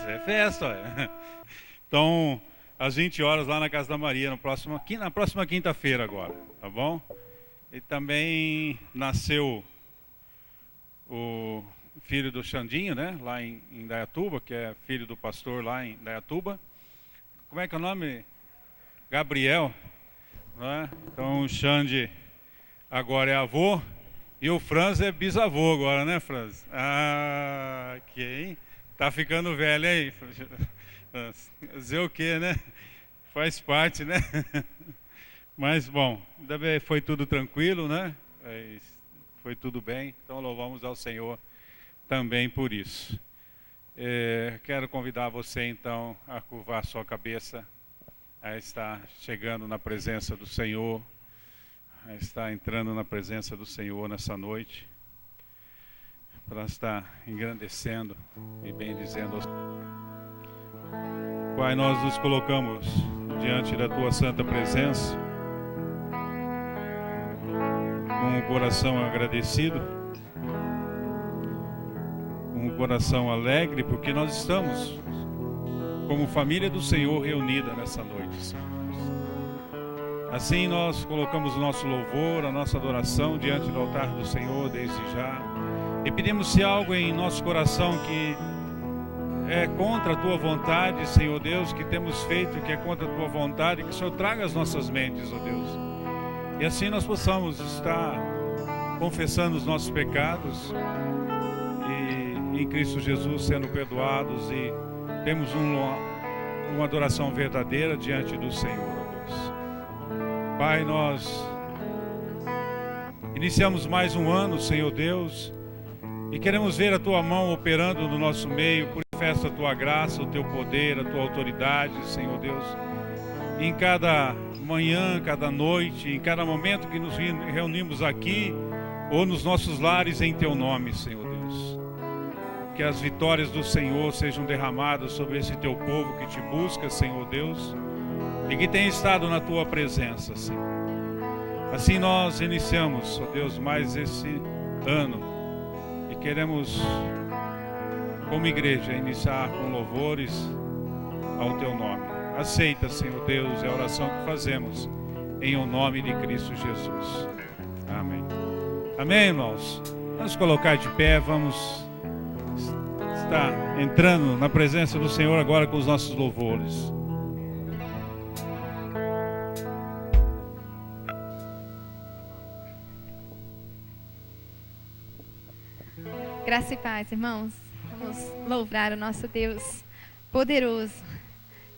é festa, ué. Então, às 20 horas lá na Casa da Maria, na próxima quinta-feira agora, tá bom? E também nasceu o filho do Xandinho, né? Lá em Indaiatuba, que é filho do pastor lá em Indaiatuba. Como é que é o nome? Gabriel, né? Então o Xande agora é avô e o Franz é bisavô agora, né, Franz? Ah, ok. Tá ficando velho aí. Dizer o quê, né? Faz parte, né? Mas bom, ainda bem, foi tudo tranquilo, né? Foi tudo bem. Então louvamos ao Senhor também por isso. Quero convidar você então a curvar sua cabeça, a estar chegando na presença do Senhor, a estar entrando na presença do Senhor nessa noite, para estar engrandecendo e bendizendo. Pai, nós nos colocamos diante da Tua santa presença, com o coração agradecido, com o coração alegre, porque nós estamos como família do Senhor reunida nessa noite, Senhor. Assim nós colocamos o nosso louvor, a nossa adoração diante do altar do Senhor desde já, e pedimos se algo em nosso coração que é contra a Tua vontade, Senhor Deus, que temos feito, que é contra a Tua vontade, que o Senhor traga as nossas mentes, ó Deus, e assim nós possamos estar confessando os nossos pecados e em Cristo Jesus sendo perdoados e temos uma adoração verdadeira diante do Senhor, ó Deus. Pai, nós iniciamos mais um ano, Senhor Deus, e queremos ver a Tua mão operando no nosso meio. Manifesta a Tua graça, o Teu poder, a Tua autoridade, Senhor Deus, em cada manhã, cada noite, em cada momento que nos reunimos aqui ou nos nossos lares em Teu nome, Senhor Deus. Que as vitórias do Senhor sejam derramadas sobre esse Teu povo que Te busca, Senhor Deus, e que tem estado na Tua presença, Senhor. Assim nós iniciamos, ó Deus, mais esse ano e queremos, como igreja, iniciar com louvores ao Teu nome. Aceita, Senhor Deus, a oração que fazemos em o nome de Cristo Jesus. Amém. Amém, irmãos? Vamos colocar de pé, vamos estar entrando na presença do Senhor agora com os nossos louvores. Graça e paz, irmãos. Vamos louvar o nosso Deus poderoso,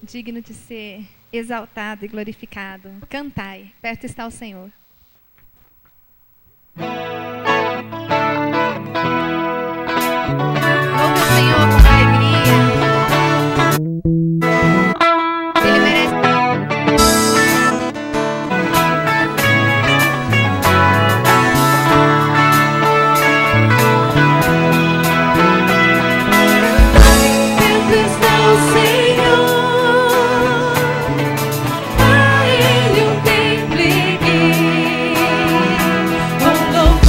digno de ser exaltado e glorificado. Cantai, perto está o Senhor. Louva o Senhor com alegria. Ele merece. Louvor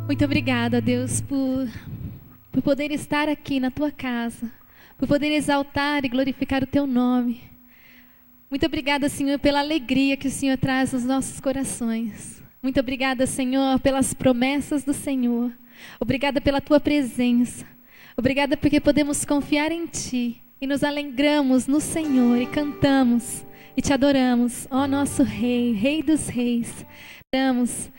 Muito obrigada, Deus, por poder estar aqui na tua casa, por poder exaltar e glorificar o teu nome. Muito obrigada, Senhor, pela alegria que o Senhor traz nos nossos corações. Muito obrigada, Senhor, pelas promessas do Senhor. Obrigada pela tua presença. Obrigada porque podemos confiar em ti e nos alegramos no Senhor e cantamos e te adoramos, ó nosso Rei, Rei dos Reis. Adoramos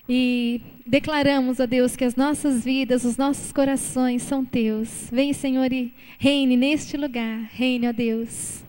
e declaramos, ó Deus, que as nossas vidas, os nossos corações são teus. Vem, Senhor, e reine neste lugar. Reine, ó Deus.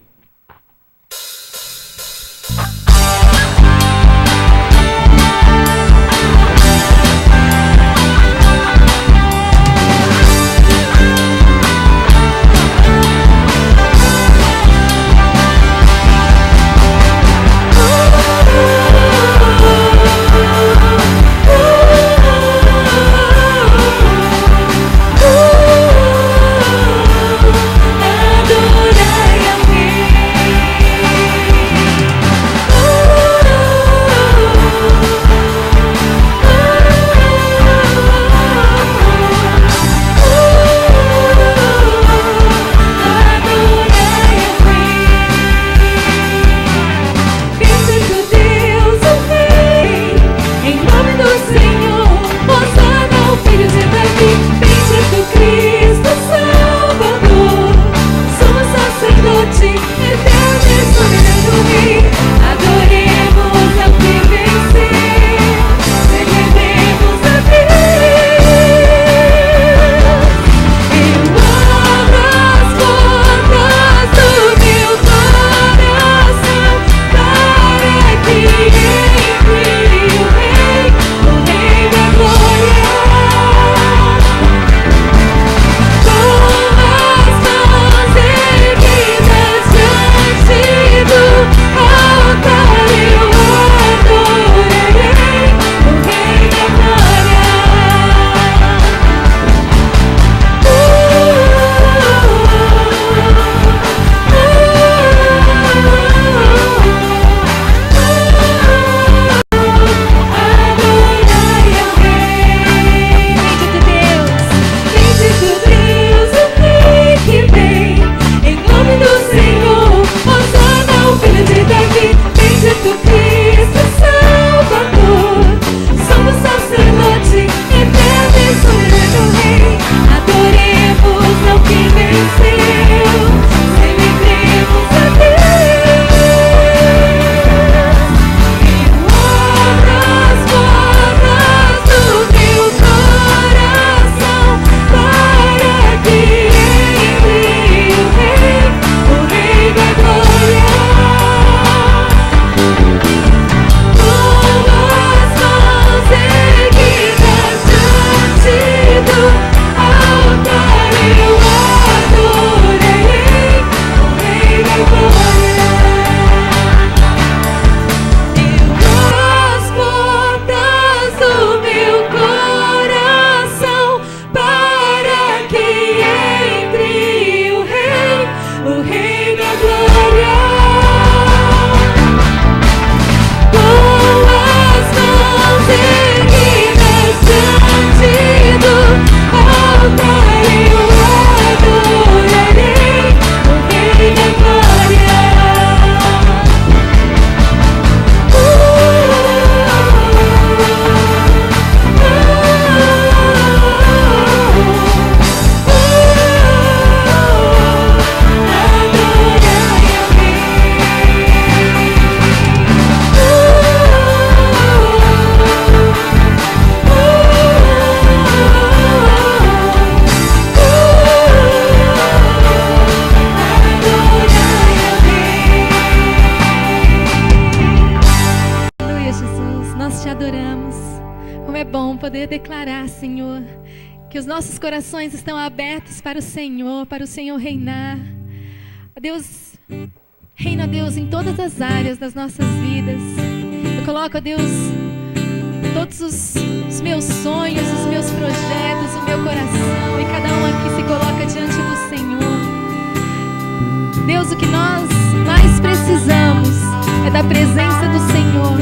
Declarar, Senhor, que os nossos corações estão abertos para o Senhor reinar. Deus, reina, Deus, em todas as áreas das nossas vidas. Eu coloco, Deus, todos os meus sonhos, os meus projetos, o meu coração, e cada um aqui se coloca diante do Senhor. Deus, o que nós mais precisamos é da presença do Senhor,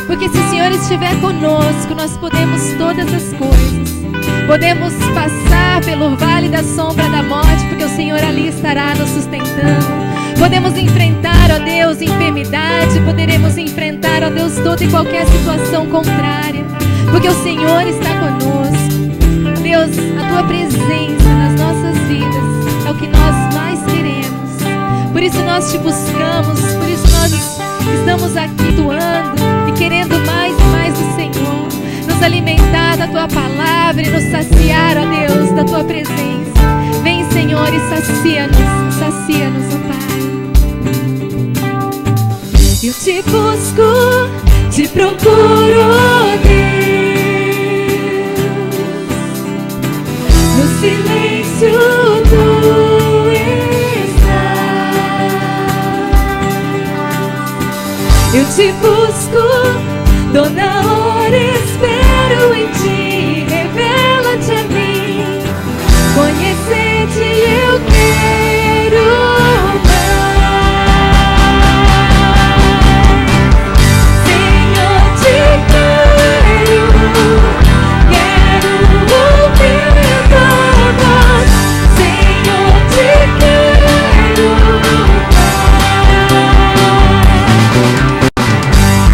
porque se o Senhor Senhor estiver conosco, nós podemos todas as coisas. Podemos passar pelo vale da sombra da morte, porque o Senhor ali estará nos sustentando. Podemos enfrentar, ó Deus, enfermidade. Poderemos enfrentar, ó Deus, toda e qualquer situação contrária, porque o Senhor está conosco. Deus, a Tua presença nas nossas vidas é o que nós mais queremos. Por isso nós Te buscamos, por isso nós estamos aqui doando e querendo mais e mais do Senhor. Nos alimentar da Tua palavra e nos saciar, ó Deus, da Tua presença. Vem, Senhor, e sacia-nos, ó Pai. Eu Te busco, Te procuro, Deus. No silêncio Tu estás. Eu Te busco, toda hora espero em Ti. Revela-te a mim, conhecer-te eu quero mais. Senhor, Te quero ouvir Tua voz. Senhor, Te quero mais.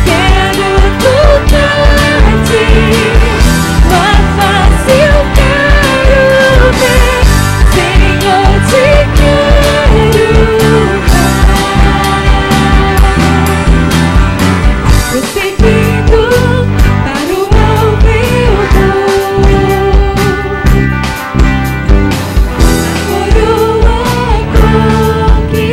Quero tocar-te, Tua face eu quero ver. Senhor, Te quero mais. Prosseguindo para o alvo eu vou, a coroa conquistar.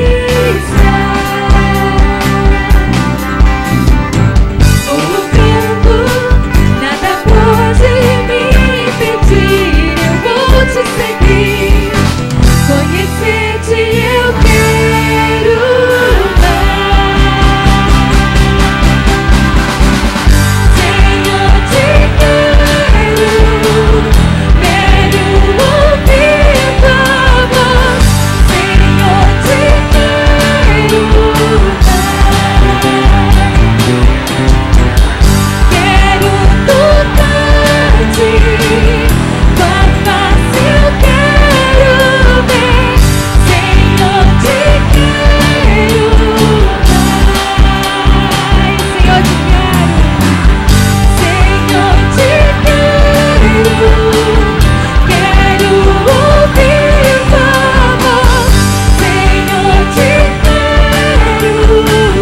Vou lutando, nada pode me impedir. Eu vou Te seguir, conhecer-te eu quero mais. Senhor, Te quero ouvir Tua voz. Senhor, Te quero mais. Quero tocar-te, Tua face eu quero ver. Senhor, Te quero mais. Senhor, Te quero. Senhor, Te quero ouvir Tua voz. Senhor, Te quero mais.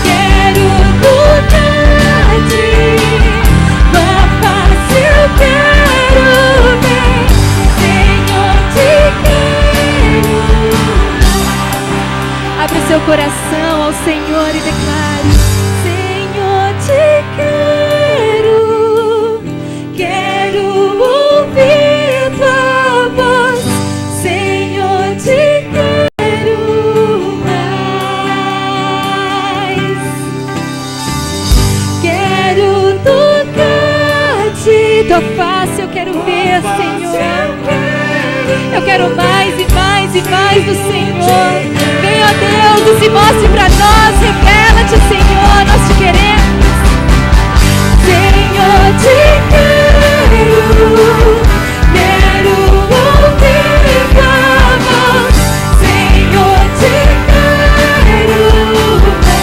Quero tocar-te, Tua face eu quero ver. Senhor, Te quero. Abre o seu coração ao Senhor e declare: Senhor, Te quero ouvir Tua voz. Senhor, Te quero mais. Quero tocar-te, Tua face eu quero ver, Senhor. Eu quero mais e mais e mais do Senhor. Venha, ó Deus, e se mostre pra nós. Revela-te, Senhor, nós Te queremos. Senhor, Te quero ouvir Tua voz. Senhor, Te quero mais.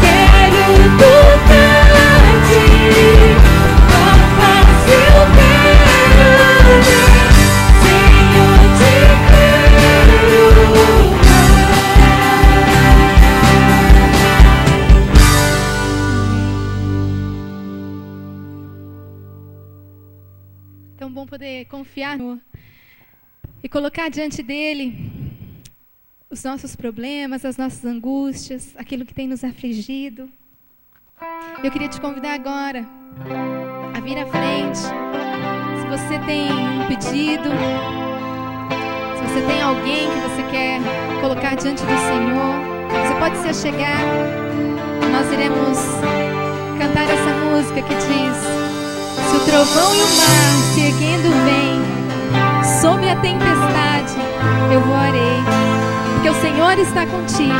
Quero tocar-te, Tua face eu quero ver. Senhor, Te quero mais. Tão bom poder confiar no e colocar diante dele os nossos problemas, as nossas angústias, aquilo que tem nos afligido. Eu queria te convidar agora a vir à frente. Se você tem um pedido, se você tem alguém que você quer colocar diante do Senhor, você pode se achegar. Nós iremos cantar essa música que diz: se o trovão e o mar se erguendo vem sobre a tempestade, eu voarei, porque o Senhor está contigo,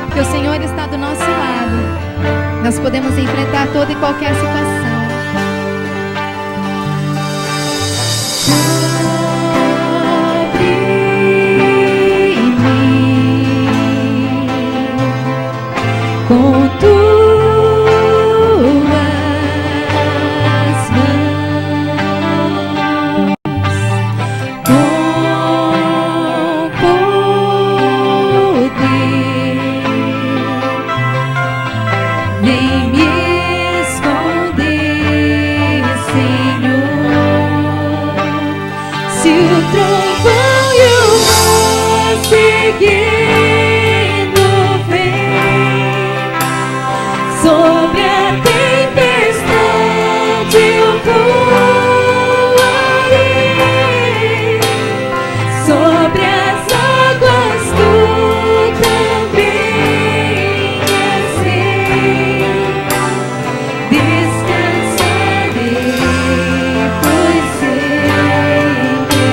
porque o Senhor está do nosso lado. Nós podemos enfrentar toda e qualquer situação. Com tuas mãos, com poder, vem me esconder, Senhor. Se o trovão e o mar seguindo vem sobre a tempestade, eu voarei. Sobre as águas tu também assim descansarei, pois sei que és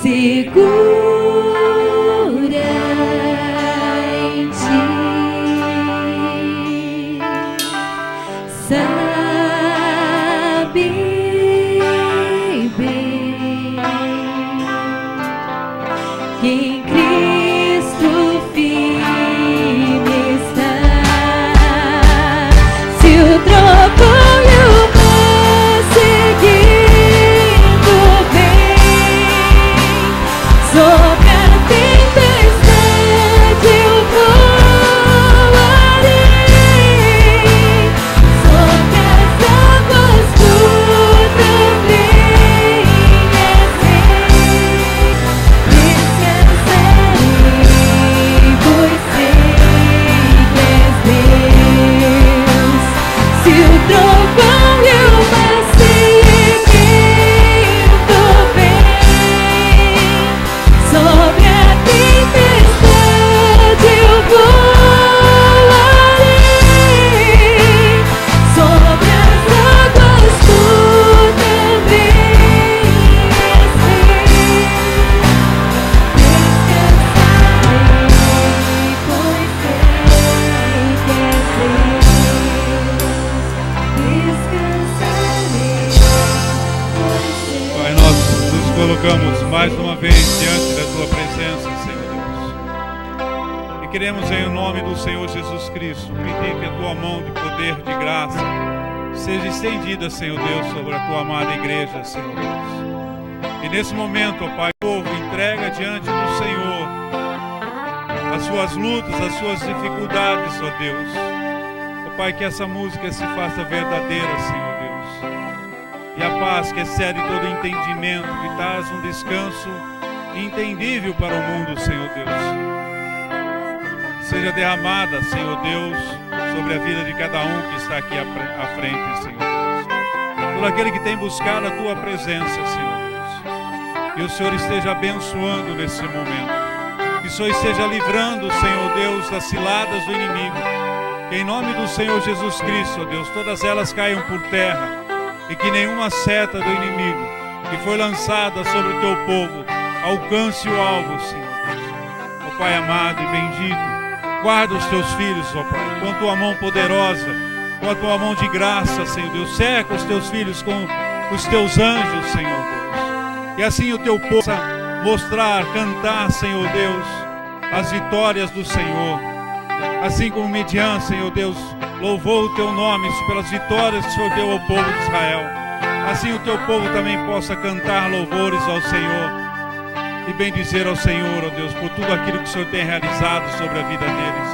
segura em ti, sabe bem que em Cristo firme está. Se o trovão e o mar seguindo vem sobre a tempestade, eu voarei. Sobre as águas tu também descansarei, pois sei que és Deus. Se o trovão e o mar seguindo vem sobre a tempestade, eu voarei. Sobre as águas tu também descansarei, pois sei que és Deus. Descansarei, pois sei. Pai, nós nos colocamos mais uma vez diante da Tua presença, Senhor Deus. E queremos, em nome do Senhor Jesus Cristo, pedir que a Tua mão de poder, de graça, seja estendida, Senhor Deus, sobre a Tua amada igreja, Senhor Deus. E nesse momento, ó Pai, o povo entrega diante do Senhor as suas lutas, as suas dificuldades, ó Deus. Ó Pai, que essa música se faça verdadeira, Senhor Deus. E a paz que excede todo entendimento, que traz um descanso entendível para o mundo, Senhor Deus, seja derramada, Senhor Deus, sobre a vida de cada um que está aqui à frente, Senhor Deus. Todo aquele que tem buscado a Tua presença, Senhor Deus. Que o Senhor esteja abençoando nesse momento. Que o Senhor esteja livrando, Senhor Deus, das ciladas do inimigo. Que em nome do Senhor Jesus Cristo, ó Deus, todas elas caiam por terra e que nenhuma seta do inimigo que foi lançada sobre o teu povo alcance o alvo, Senhor Deus. Ó Pai amado e bendito, guarda os teus filhos, ó Pai, com a tua mão poderosa, com a tua mão de graça, Senhor Deus. Cerca os teus filhos com os teus anjos, Senhor Deus. E assim o teu povo possa mostrar, cantar, Senhor Deus, as vitórias do Senhor. Assim como Midian, Senhor Deus, louvou o teu nome pelas vitórias que o Senhor deu ao povo de Israel. Assim o teu povo também possa cantar louvores ao Senhor e bendizer ao Senhor, ó Deus, por tudo aquilo que o Senhor tem realizado sobre a vida deles.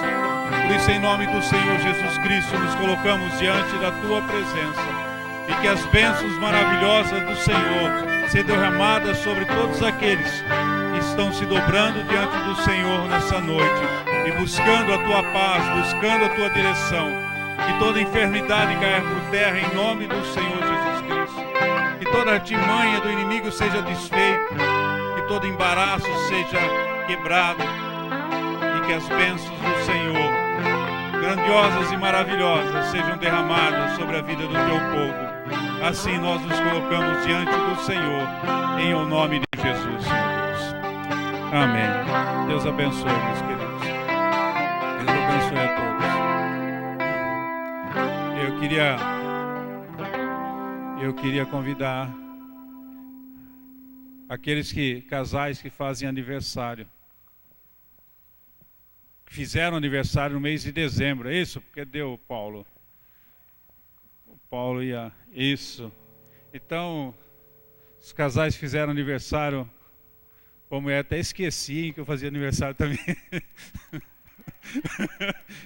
Por isso, em nome do Senhor Jesus Cristo, nos colocamos diante da tua presença e que as bênçãos maravilhosas do Senhor sejam derramadas sobre todos aqueles que estão se dobrando diante do Senhor nessa noite e buscando a tua paz, buscando a tua direção. Que toda enfermidade caia por terra em nome do Senhor Jesus Cristo. Que toda artimanha do inimigo seja desfeita, que todo embaraço seja quebrado e que as bênçãos do Senhor, grandiosas e maravilhosas, sejam derramadas sobre a vida do teu povo. Assim nós nos colocamos diante do Senhor, em o nome de Jesus, Senhor Deus. Amém. Deus abençoe, meus queridos. Deus abençoe a todos. Eu queria convidar aqueles casais que fazem aniversário, que fizeram aniversário no mês de dezembro. É isso? Porque deu, Paulo. O Paulo ia... Isso. Então, os casais que fizeram aniversário, como eu até esqueci que eu fazia aniversário também.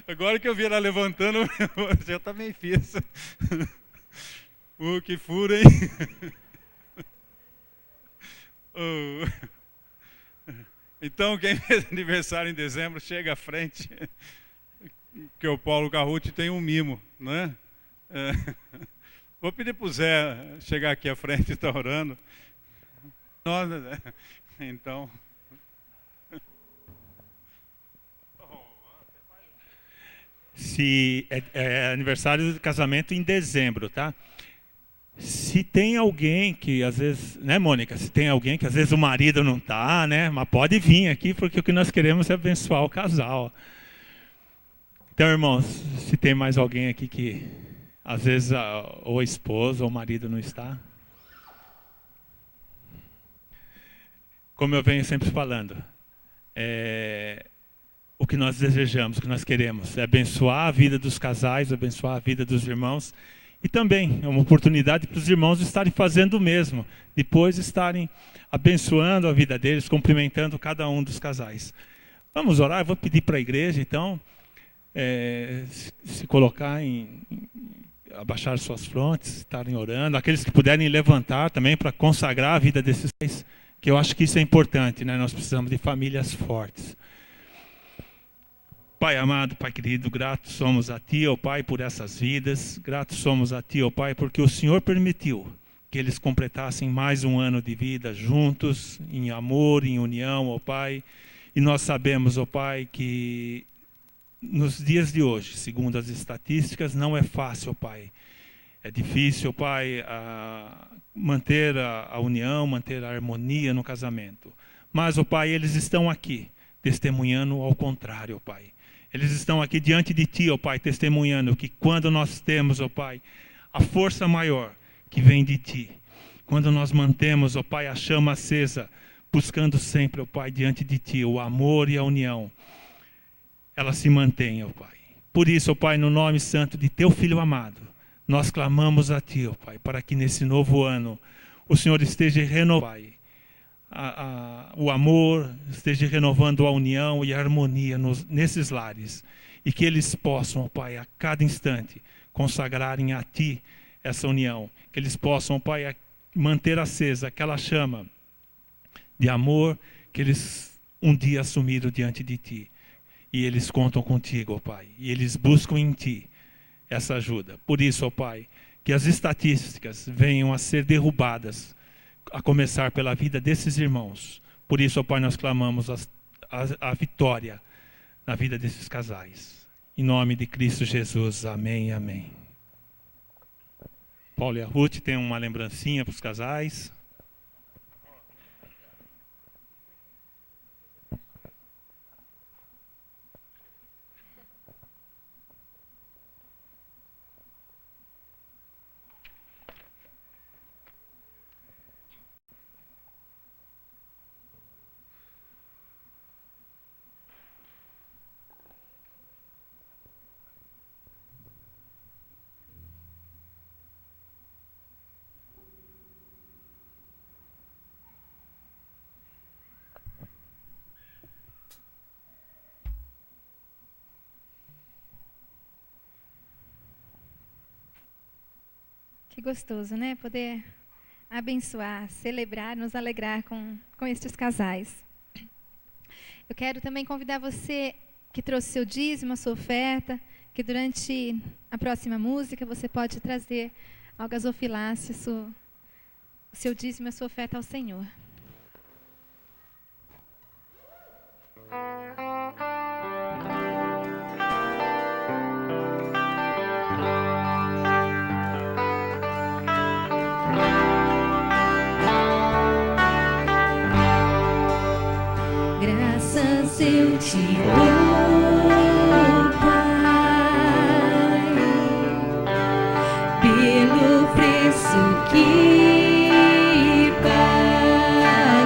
Agora que eu vi ela levantando, eu também fiz. Que furo, hein? Então, quem fez aniversário em dezembro, chega à frente, que o Paulo Carruti tem um mimo, né? Vou pedir para o Zé chegar aqui à frente e estar orando. Então... Se é aniversário de casamento em dezembro, tá? Se tem alguém que às vezes, né, Mônica? Se tem alguém que às vezes o marido não tá, né? Mas pode vir aqui, porque o que nós queremos é abençoar o casal. Então, irmãos, se tem mais alguém aqui que às vezes ou a esposa ou o marido não está. Como eu venho sempre falando, o que nós desejamos, o que nós queremos é abençoar a vida dos casais, abençoar a vida dos irmãos. E também é uma oportunidade para os irmãos estarem fazendo o mesmo. Depois estarem abençoando a vida deles, cumprimentando cada um dos casais. Vamos orar, eu vou pedir para a igreja, então, se colocar abaixar suas frontes, estarem orando. Aqueles que puderem levantar também para consagrar a vida desses pais, que eu acho que isso é importante, né? Nós precisamos de famílias fortes. Pai amado, Pai querido, gratos somos a Ti, ó Pai, por essas vidas. Gratos somos a Ti, ó Pai, porque o Senhor permitiu que eles completassem mais um ano de vida juntos, em amor, em união, ó Pai. E nós sabemos, ó Pai, que nos dias de hoje, segundo as estatísticas, não é fácil, ó Pai. É difícil, ó Pai, manter a união, manter a harmonia no casamento. Mas, ó Pai, eles estão aqui, testemunhando ao contrário, ó Pai. Eles estão aqui diante de Ti, ó Pai, testemunhando que quando nós temos, ó Pai, a força maior que vem de Ti, quando nós mantemos, ó Pai, a chama acesa, buscando sempre, ó Pai, diante de Ti, o amor e a união, ela se mantém, ó Pai. Por isso, ó Pai, no nome santo de Teu Filho amado, nós clamamos a Ti, ó Pai, para que nesse novo ano o Senhor esteja renovando, o amor, esteja renovando a união e a harmonia nesses lares. E que eles possam, ó Pai, a cada instante consagrarem a Ti essa união. Que eles possam, ó Pai, manter acesa aquela chama de amor que eles um dia assumiram diante de Ti. E eles contam contigo, ó Pai. E eles buscam em Ti essa ajuda. Por isso, ó Pai, que as estatísticas venham a ser derrubadas, a começar pela vida desses irmãos. Por isso, ó Pai, nós clamamos a vitória na vida desses casais. Em nome de Cristo Jesus, amém, amém. Paulo e a Ruth têm uma lembrancinha para os casais. Que gostoso, né? Poder abençoar, celebrar, nos alegrar com estes casais. Eu quero também convidar você que trouxe seu dízimo, a sua oferta, que durante a próxima música você pode trazer ao gasofilácio o seu dízimo, a sua oferta ao Senhor. Graças eu te dou, Pai, pelo preço que pagou,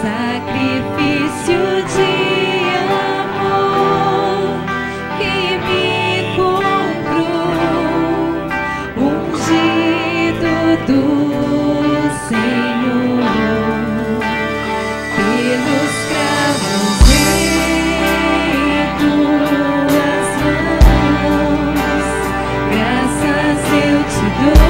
sacrifício de amor que me comprou, ungido do Senhor. Pelos cravos em tuas mãos, graças eu te dou.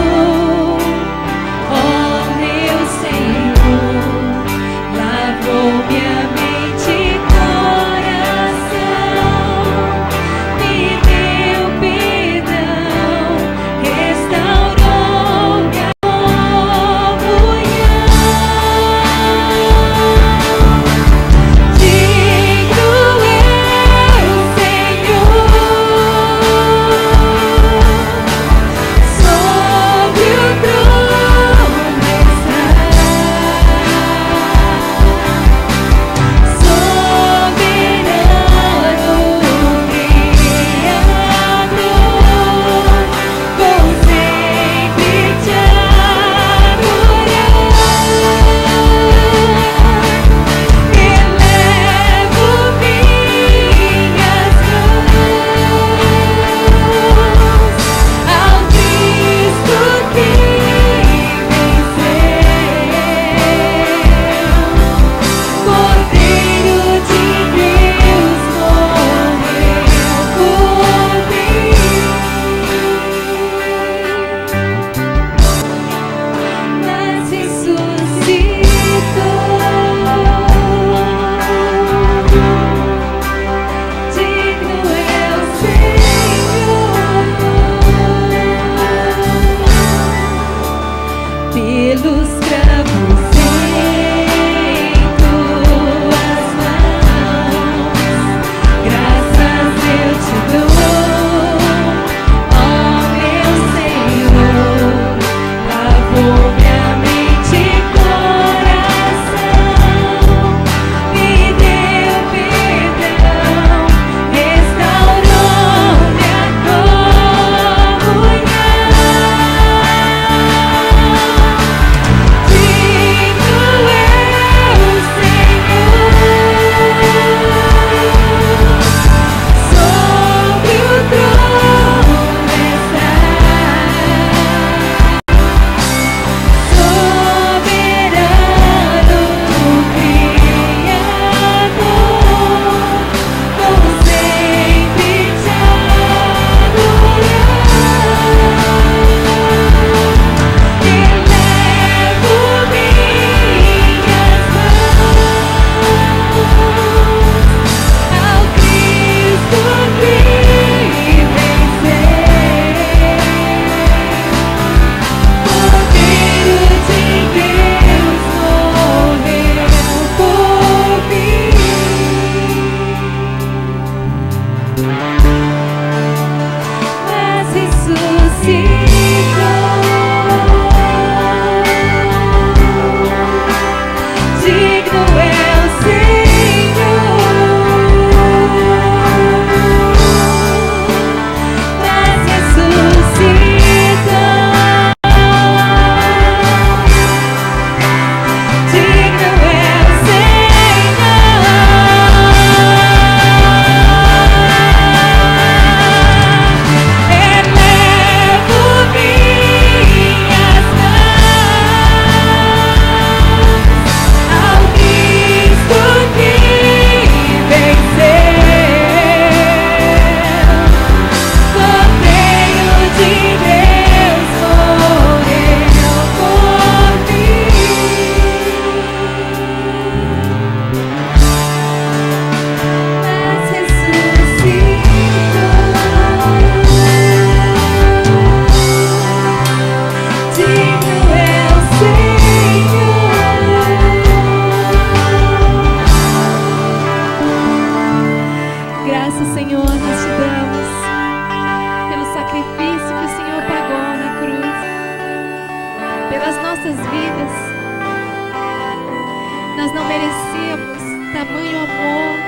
não merecíamos tamanho amor,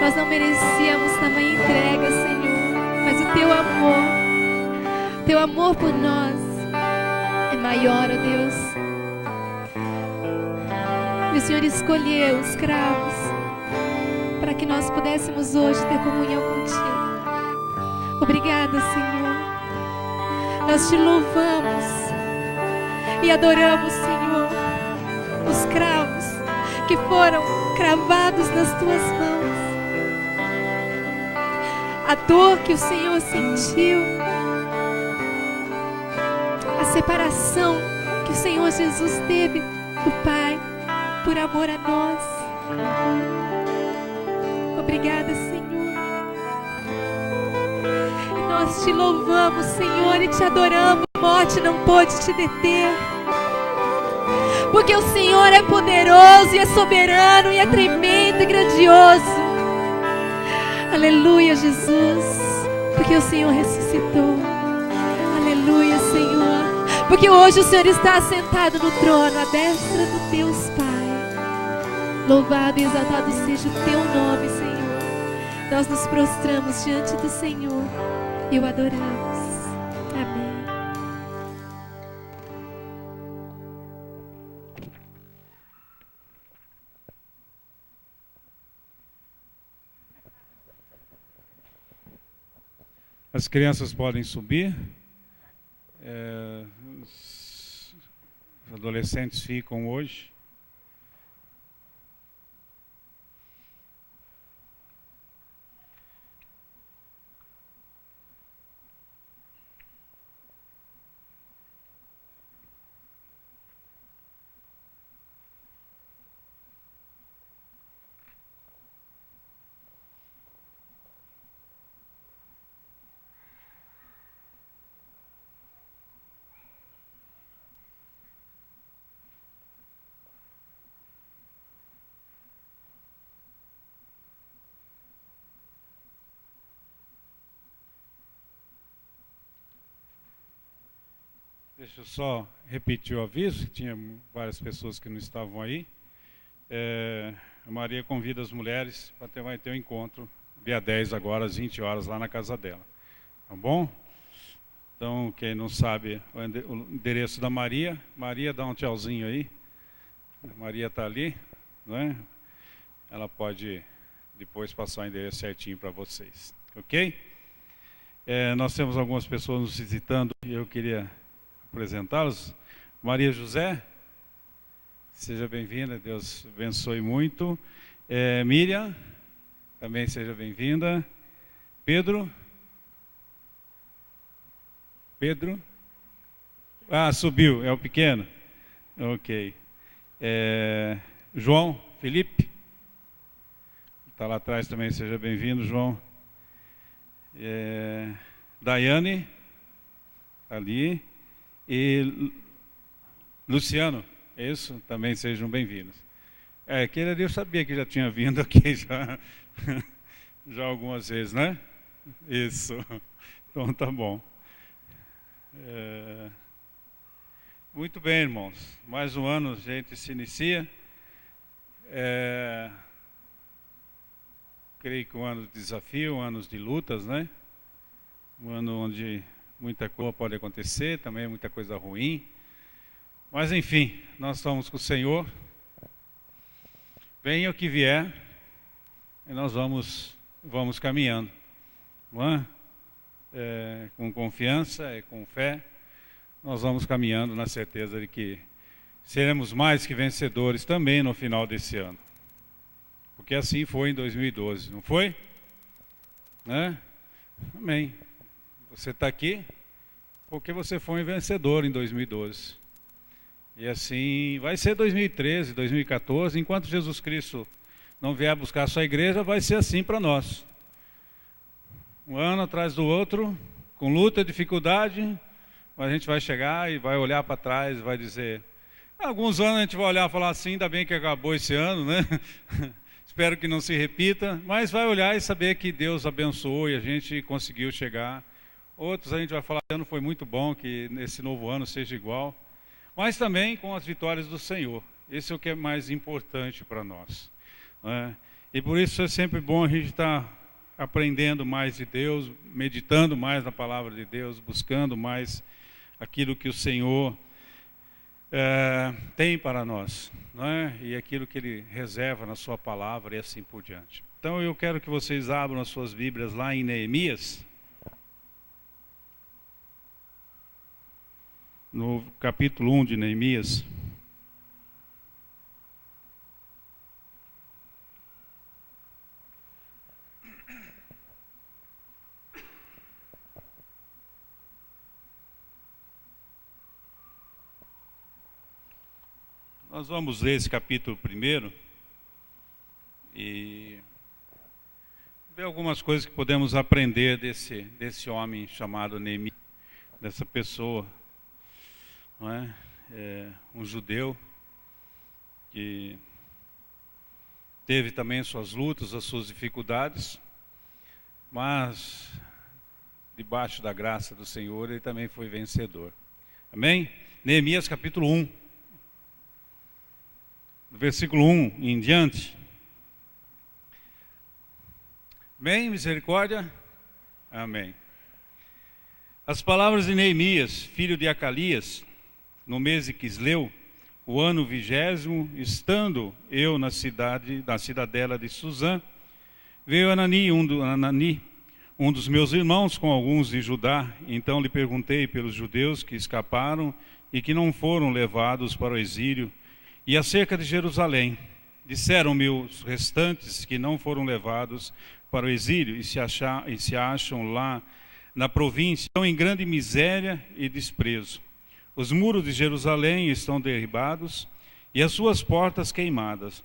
nós não merecíamos tamanha entrega, Senhor, mas o Teu amor por nós é maior, ó Deus. E o Senhor escolheu os cravos para que nós pudéssemos hoje ter comunhão contigo. Obrigada, Senhor. Nós te louvamos e adoramos, Senhor, os cravos que foram cravados nas tuas mãos. A dor que o Senhor sentiu, a separação que o Senhor Jesus teve do Pai por amor a nós. Obrigada, Senhor. E nós te louvamos, Senhor, e te adoramos. A morte não pôde te deter, porque o Senhor é poderoso e é soberano e é tremendo e grandioso. Aleluia, Jesus, porque o Senhor ressuscitou. Aleluia, Senhor, porque hoje o Senhor está assentado no trono, à destra do Deus Pai. Louvado e exaltado seja o teu nome, Senhor. Nós nos prostramos diante do Senhor e o adoramos. Amém. As crianças podem subir. Os adolescentes ficam hoje. Deixa eu só repetir o aviso, que tinha várias pessoas que não estavam aí. A Maria convida as mulheres para vai ter um encontro, dia 10 agora, às 20 horas, lá na casa dela. Tá bom? Então, quem não sabe o endereço da Maria, Maria dá um tchauzinho aí. A Maria está ali, não é? Ela pode depois passar o endereço certinho para vocês. Ok? Nós temos algumas pessoas nos visitando e eu queria apresentá-los. Maria José, seja bem-vinda, Deus abençoe muito. Miriam, também seja bem-vinda. Pedro? Subiu, é o pequeno? Ok. João, Felipe? Está lá atrás também, seja bem-vindo, João. Daiane, está ali. E Luciano, isso, também sejam bem-vindos. Aquele ali eu sabia que já tinha vindo aqui já algumas vezes, né? Isso, então tá bom. Muito bem, irmãos, mais um ano a gente se inicia. Creio que um ano de desafio, um ano de lutas, né? Um ano onde muita coisa pode acontecer, também muita coisa ruim. Mas enfim, nós estamos com o Senhor. Venha o que vier, e nós vamos caminhando. Não é? Com confiança, com fé, nós vamos caminhando na certeza de que seremos mais que vencedores também no final desse ano. Porque assim foi em 2012, não foi? Né? Amém. Você está aqui porque você foi um vencedor em 2012. E assim vai ser 2013, 2014. Enquanto Jesus Cristo não vier buscar a sua igreja, vai ser assim para nós. Um ano atrás do outro, com luta, dificuldade, a gente vai chegar e vai olhar para trás e vai dizer... Alguns anos a gente vai olhar e falar assim, ainda bem que acabou esse ano, né? Espero que não se repita. Mas vai olhar e saber que Deus abençoou e a gente conseguiu chegar. Outros a gente vai falar, esse ano foi muito bom, que nesse novo ano seja igual. Mas também com as vitórias do Senhor. Esse é o que é mais importante para nós, não é? E por isso é sempre bom a gente estar aprendendo mais de Deus, meditando mais na palavra de Deus, buscando mais aquilo que o Senhor tem para nós, não é? E aquilo que Ele reserva na sua palavra e assim por diante. Então eu quero que vocês abram as suas Bíblias lá em Neemias, no capítulo 1 de Neemias. Nós vamos ler esse capítulo primeiro e ver algumas coisas que podemos aprender desse homem chamado Neemias, dessa pessoa, não é? Um judeu que teve também suas lutas, as suas dificuldades, mas debaixo da graça do Senhor ele também foi vencedor. Amém? Neemias capítulo 1. Do versículo 1 em diante. Bem, misericórdia? Amém. As palavras de Neemias, filho de Acalias, no mês de Quisleu, o ano 20º, estando eu na cidadela de Suzã, veio Anani, um dos meus irmãos, com alguns de Judá. Então lhe perguntei pelos judeus que escaparam e que não foram levados para o exílio, e acerca de Jerusalém. Disseram-me os restantes que não foram levados para o exílio e se acham lá na província, estão em grande miséria e desprezo. Os muros de Jerusalém estão derribados e as suas portas queimadas.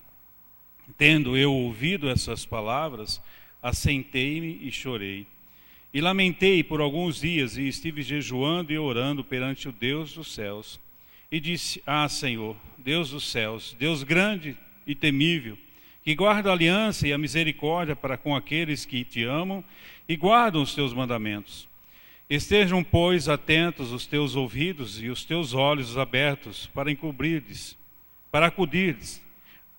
Tendo eu ouvido essas palavras, assentei-me e chorei. E lamentei por alguns dias e estive jejuando e orando perante o Deus dos céus. E disse: Ah, Senhor, Deus dos céus, Deus grande e temível, que guarda a aliança e a misericórdia para com aqueles que te amam e guardam os teus mandamentos. Estejam, pois, atentos os teus ouvidos e os teus olhos abertos para acudirdes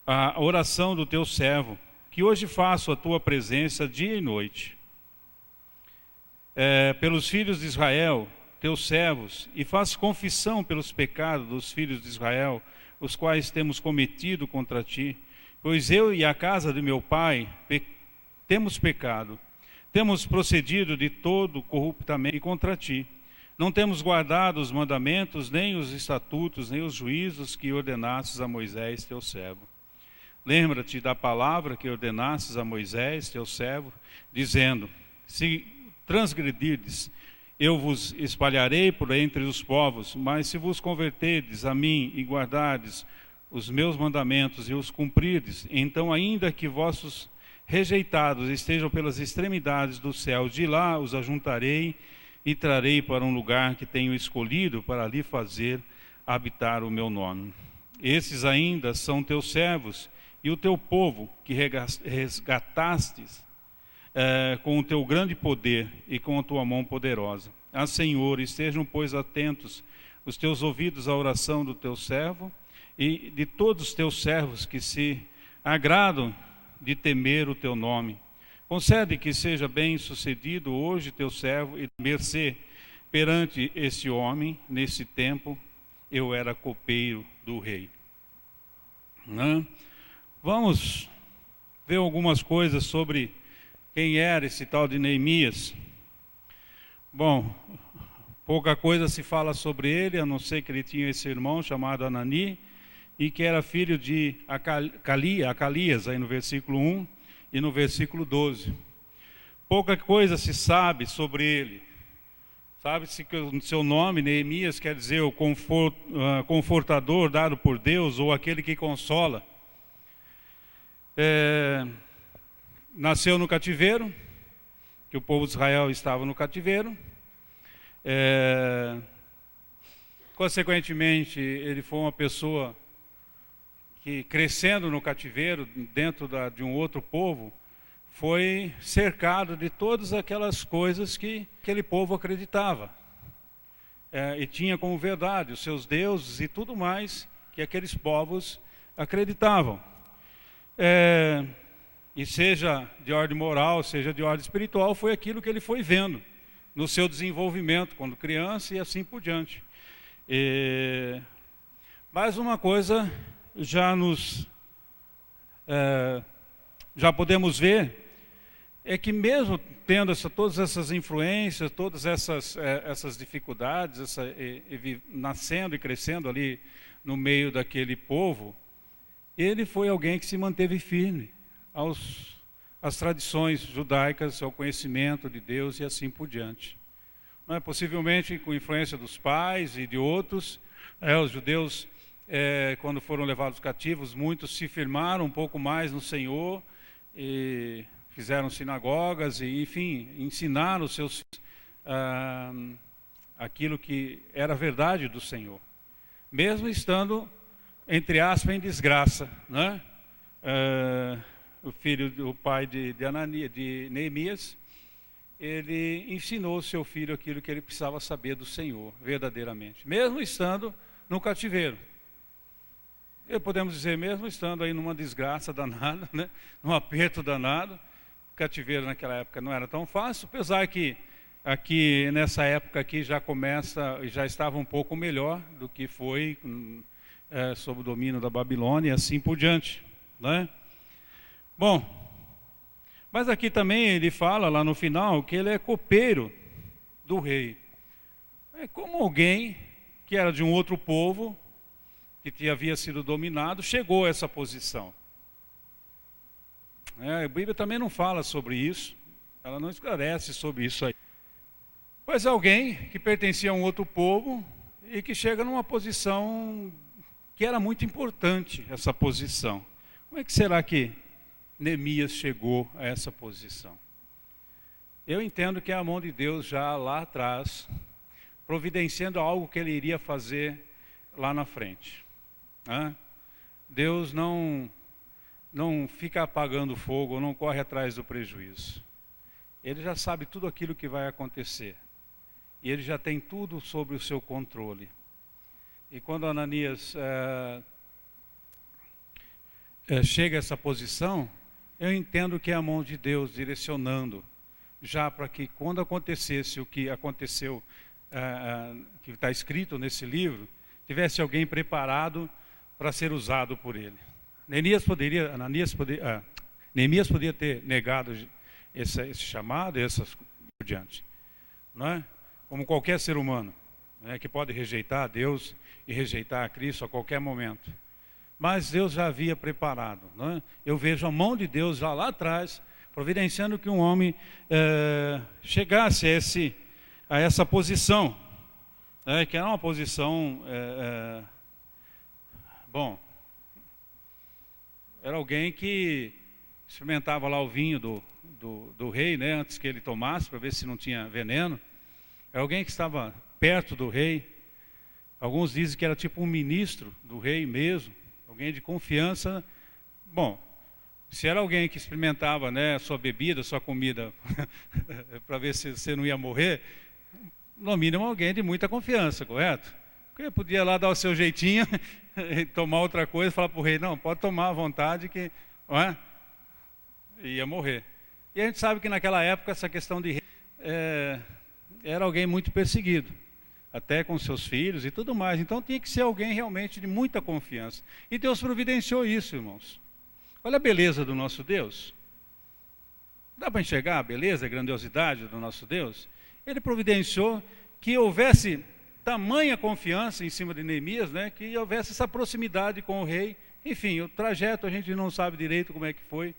à oração do teu servo, que hoje faço a tua presença dia e noite. Pelos filhos de Israel, teus servos, e faz confissão pelos pecados dos filhos de Israel, os quais temos cometido contra ti, pois eu e a casa de meu pai temos pecado, temos procedido de todo corruptamente contra ti. Não temos guardado os mandamentos, nem os estatutos, nem os juízos que ordenastes a Moisés, teu servo. Lembra-te da palavra que ordenastes a Moisés, teu servo, dizendo: se transgredirdes, eu vos espalharei por entre os povos, mas se vos converterdes a mim e guardardes os meus mandamentos e os cumprirdes, então ainda que vossos rejeitados estejam pelas extremidades do céu, de lá os ajuntarei e trarei para um lugar que tenho escolhido para ali fazer habitar o meu nome. Esses ainda são teus servos e o teu povo que resgatastes com o teu grande poder e com a tua mão poderosa. Ah, Senhor, estejam, pois, atentos os teus ouvidos à oração do teu servo e de todos os teus servos que se agradam de temer o teu nome. Concede que seja bem sucedido hoje teu servo e mercê perante este homem. Nesse tempo eu era copeiro do rei. Vamos ver algumas coisas sobre quem era esse tal de Neemias. Bom, pouca coisa se fala sobre ele, a não ser que ele tinha esse irmão chamado Anani, e que era filho de Acalias, aí no versículo 1 e no versículo 12. Pouca coisa se sabe sobre ele. Sabe-se que o seu nome, Neemias, quer dizer o confortador dado por Deus, ou aquele que consola. Nasceu no cativeiro, que o povo de Israel estava no cativeiro. Consequentemente, ele foi uma pessoa que, crescendo no cativeiro, dentro de um outro povo, foi cercado de todas aquelas coisas que aquele povo acreditava. E tinha como verdade os seus deuses e tudo mais que aqueles povos acreditavam. E seja de ordem moral, seja de ordem espiritual, foi aquilo que ele foi vendo no seu desenvolvimento quando criança e assim por diante. Mais uma coisa já podemos ver, é que mesmo tendo todas essas influências, todas essas dificuldades, nascendo e crescendo ali no meio daquele povo, ele foi alguém que se manteve firme às tradições judaicas, ao conhecimento de Deus e assim por diante. Não é? Possivelmente com influência dos pais e de outros, os judeus, quando foram levados cativos, muitos se firmaram um pouco mais no Senhor e fizeram sinagogas e, enfim, ensinaram os seus aquilo que era a verdade do Senhor, mesmo estando, entre aspas, em desgraça, né? O pai de Neemias, ele ensinou ao seu filho aquilo que ele precisava saber do Senhor, verdadeiramente, mesmo estando no cativeiro. Podemos dizer, mesmo estando aí numa desgraça danada, né? Num aperto danado, o cativeiro naquela época não era tão fácil, apesar que aqui nessa época aqui já estava um pouco melhor do que foi sob o domínio da Babilônia e assim por diante, né? Bom, mas aqui também ele fala lá no final que ele é copeiro do rei. É como alguém que era de um outro povo, que havia sido dominado, chegou a essa posição. A Bíblia também não fala sobre isso, ela não esclarece sobre isso aí. Pois alguém que pertencia a um outro povo e que chega numa posição que era muito importante, essa posição. Como é que será que Neemias chegou a essa posição? Eu entendo que é a mão de Deus já lá atrás, providenciando algo que ele iria fazer lá na frente. Deus não fica apagando fogo, não corre atrás do prejuízo. Ele já sabe tudo aquilo que vai acontecer. E ele já tem tudo sob o seu controle. E quando Ananias chega a essa posição, eu entendo que é a mão de Deus direcionando, já para que quando acontecesse o que aconteceu, que está escrito nesse livro, tivesse alguém preparado para ser usado por ele. Neemias poderia ter negado esse chamado e essas por diante, não é? Como qualquer ser humano, né, que pode rejeitar a Deus e rejeitar a Cristo a qualquer momento. Mas Deus já havia preparado, não é? Eu vejo a mão de Deus já lá atrás, providenciando que um homem chegasse a essa posição, que era uma posição, era alguém que experimentava lá o vinho do rei, né, antes que ele tomasse, para ver se não tinha veneno. Era alguém que estava perto do rei. Alguns dizem que era tipo um ministro do rei mesmo, alguém de confiança. Bom, se era alguém que experimentava, né, sua bebida, sua comida, para ver se você não ia morrer, no mínimo alguém de muita confiança, correto? Porque podia lá dar o seu jeitinho, tomar outra coisa, falar para o rei, não, pode tomar à vontade que ia morrer. E a gente sabe que naquela época essa questão de rei era alguém muito perseguido, até com seus filhos e tudo mais. Então tinha que ser alguém realmente de muita confiança. E Deus providenciou isso, irmãos. Olha a beleza do nosso Deus. Dá para enxergar a beleza, a grandiosidade do nosso Deus? Ele providenciou que houvesse tamanha confiança em cima de Neemias, né, que houvesse essa proximidade com o rei. Enfim, o trajeto a gente não sabe direito como é que foi,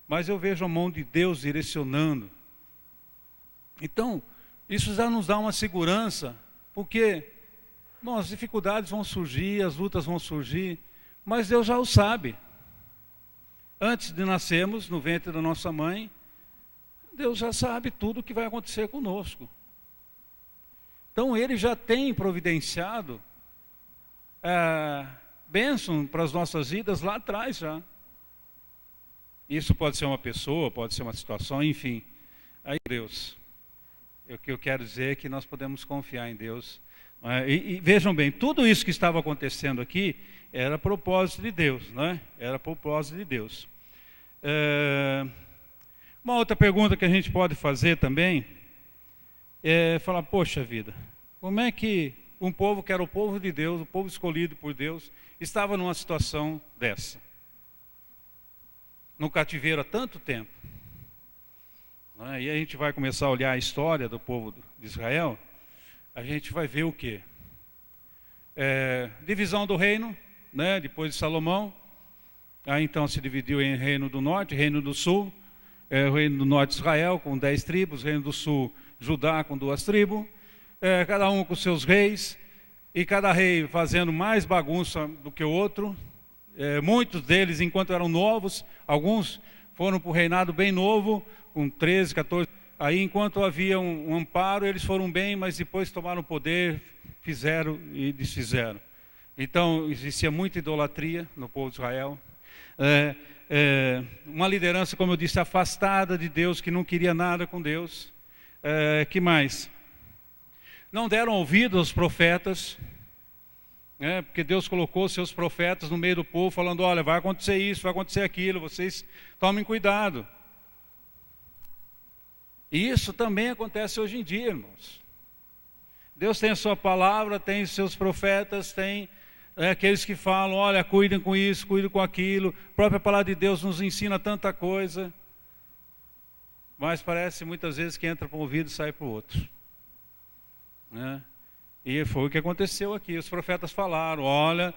mas eu vejo a mão de Deus direcionando. Então, isso já nos dá uma segurança, porque as dificuldades vão surgir, as lutas vão surgir, mas Deus já o sabe. Antes de nascermos no ventre da nossa mãe, Deus já sabe tudo o que vai acontecer conosco. Então Ele já tem providenciado bênção para as nossas vidas lá atrás já. Isso pode ser uma pessoa, pode ser uma situação, enfim. Aí Deus, o que eu quero dizer é que nós podemos confiar em Deus E vejam bem, tudo isso que estava acontecendo aqui era propósito de Deus, né? Era propósito de Deus. Uma outra pergunta que a gente pode fazer também é falar, poxa vida, como é que um povo que era o povo de Deus, o povo escolhido por Deus, estava numa situação dessa? No cativeiro há tanto tempo. E a gente vai começar a olhar a história do povo de Israel, a gente vai ver o quê? Divisão do reino, né? Depois de Salomão, aí então se dividiu em reino do norte, reino do sul, o reino do norte Israel com 10 tribos, reino do sul Judá com 2 tribos, cada um com seus reis, e cada rei fazendo mais bagunça do que o outro. Muitos deles, enquanto eram novos, alguns foram para o reinado bem novo, com 13, 14. Aí, enquanto havia um amparo, eles foram bem, mas depois tomaram o poder, fizeram e desfizeram. Então, existia muita idolatria no povo de Israel. Uma liderança, como eu disse, afastada de Deus, que não queria nada com Deus. Que mais? Não deram ouvido aos profetas, porque Deus colocou seus profetas no meio do povo, falando, olha, vai acontecer isso, vai acontecer aquilo, vocês tomem cuidado. E isso também acontece hoje em dia, irmãos. Deus tem a sua palavra, tem os seus profetas, tem aqueles que falam, olha, cuidem com isso, cuidem com aquilo. A própria palavra de Deus nos ensina tanta coisa. Mas parece muitas vezes que entra para um ouvido e sai para o outro. E foi o que aconteceu aqui. Os profetas falaram, olha,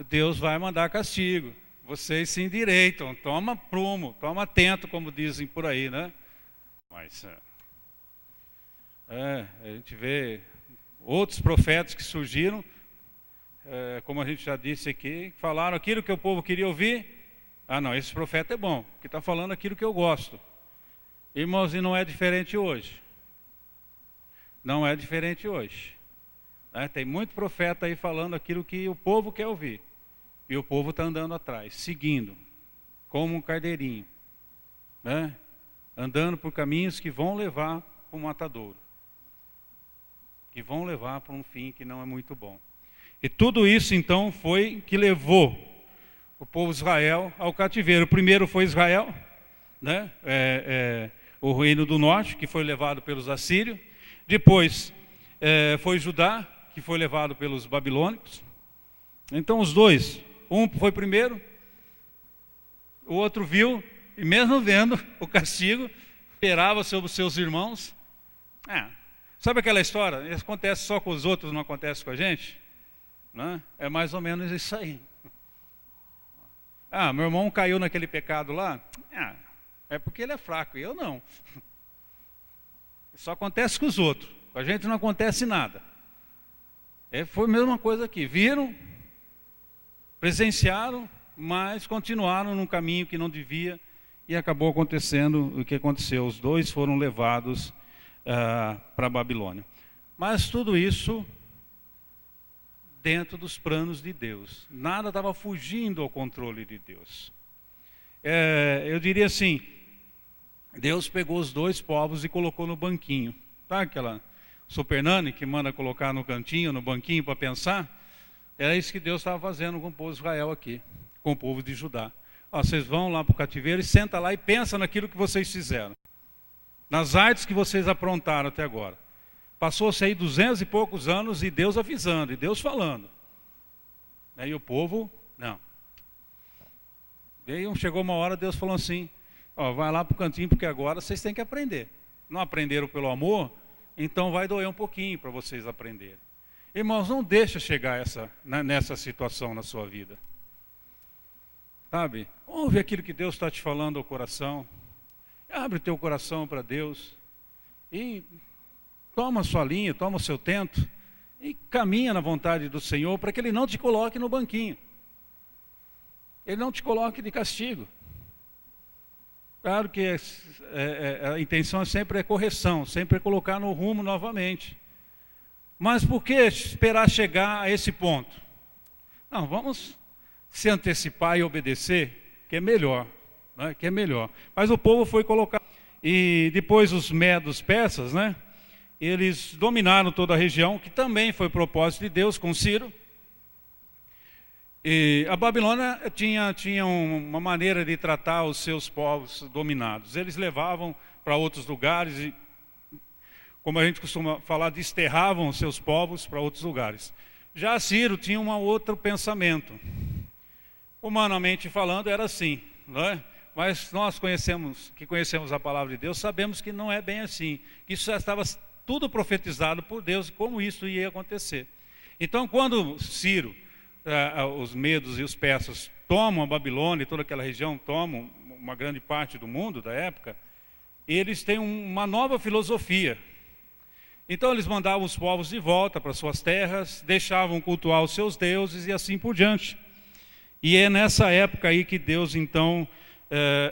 Deus vai mandar castigo. Vocês se endireitam, toma prumo, toma atento, como dizem por aí, né? Mas a gente vê outros profetas que surgiram, como a gente já disse aqui, falaram aquilo que o povo queria ouvir. Ah, não, esse profeta é bom, porque está falando aquilo que eu gosto. Irmãos, e não é diferente hoje. Não é diferente hoje. Tem muito profeta aí falando aquilo que o povo quer ouvir. E o povo está andando atrás, seguindo, como um cardeirinho, andando por caminhos que vão levar para o matadouro, que vão levar para um fim que não é muito bom. E tudo isso então foi que levou o povo de Israel ao cativeiro. O primeiro foi Israel, o reino do norte, que foi levado pelos assírios. Depois foi Judá, que foi levado pelos babilônicos. Então os dois, um foi primeiro, o outro viu, e mesmo vendo o castigo, esperava sobre os seus irmãos. Sabe aquela história? Isso acontece só com os outros, não acontece com a gente? É mais ou menos isso aí. Meu irmão caiu naquele pecado lá. É porque ele é fraco, e eu não. Só acontece com os outros, com a gente não acontece nada. Foi a mesma coisa aqui, viram, presenciaram, mas continuaram num caminho que não devia, e acabou acontecendo o que aconteceu. Os dois foram levados para a Babilônia. Mas tudo isso dentro dos planos de Deus. Nada estava fugindo ao controle de Deus. Eu diria assim, Deus pegou os dois povos e colocou no banquinho. Tá aquela super nani que manda colocar no cantinho, no banquinho para pensar? Era isso que Deus estava fazendo com o povo de Israel aqui, com o povo de Judá. Vocês vão lá para o cativeiro e senta lá e pensa naquilo que vocês fizeram, nas artes que vocês aprontaram até agora. Passou-se aí 200 e poucos anos e Deus avisando, e Deus falando. E o povo, não. Veio, chegou uma hora, Deus falou assim, vai lá para o cantinho, porque agora vocês têm que aprender. Não aprenderam pelo amor, então vai doer um pouquinho para vocês aprenderem. Irmãos, não deixa chegar nessa situação na sua vida. Sabe? Ouve aquilo que Deus está te falando ao coração. Abre o teu coração para Deus. E toma a sua linha, toma o seu tento. E caminha na vontade do Senhor para que Ele não te coloque no banquinho. Ele não te coloque de castigo. Claro que a intenção sempre é correção, sempre é colocar no rumo novamente. Mas por que esperar chegar a esse ponto? Não, vamos se antecipar e obedecer, que é melhor, que é melhor. Mas o povo foi colocado. E depois os medos persas, eles dominaram toda a região, que também foi propósito de Deus com Ciro. E a Babilônia tinha uma maneira de tratar os seus povos dominados. Eles levavam para outros lugares e, como a gente costuma falar, desterravam os seus povos para outros lugares. Já Ciro tinha um outro pensamento. Humanamente falando, era assim, não é? Mas nós que conhecemos a palavra de Deus, sabemos que não é bem assim. Que isso já estava tudo profetizado por Deus, como isso ia acontecer. Então, quando Ciro, os medos e os persas tomam a Babilônia e toda aquela região, tomam uma grande parte do mundo da época, eles têm uma nova filosofia. Então eles mandavam os povos de volta para suas terras, deixavam cultuar os seus deuses e assim por diante. E é nessa época aí que Deus então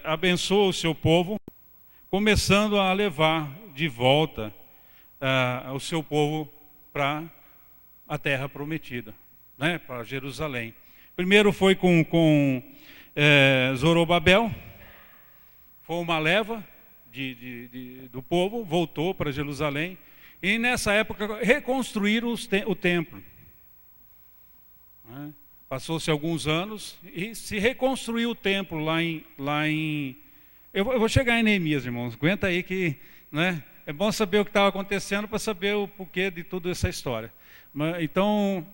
abençoa o seu povo, começando a levar de volta o seu povo para a terra prometida, né, para Jerusalém. Primeiro foi com Zorobabel, foi uma leva do povo, voltou para Jerusalém, e nessa época reconstruíram o templo. Né? Passou-se alguns anos e se reconstruiu o templo lá em... Eu vou chegar em Neemias, irmãos, aguenta aí que... Né, é bom saber o que estava acontecendo para saber o porquê de toda essa história. Então,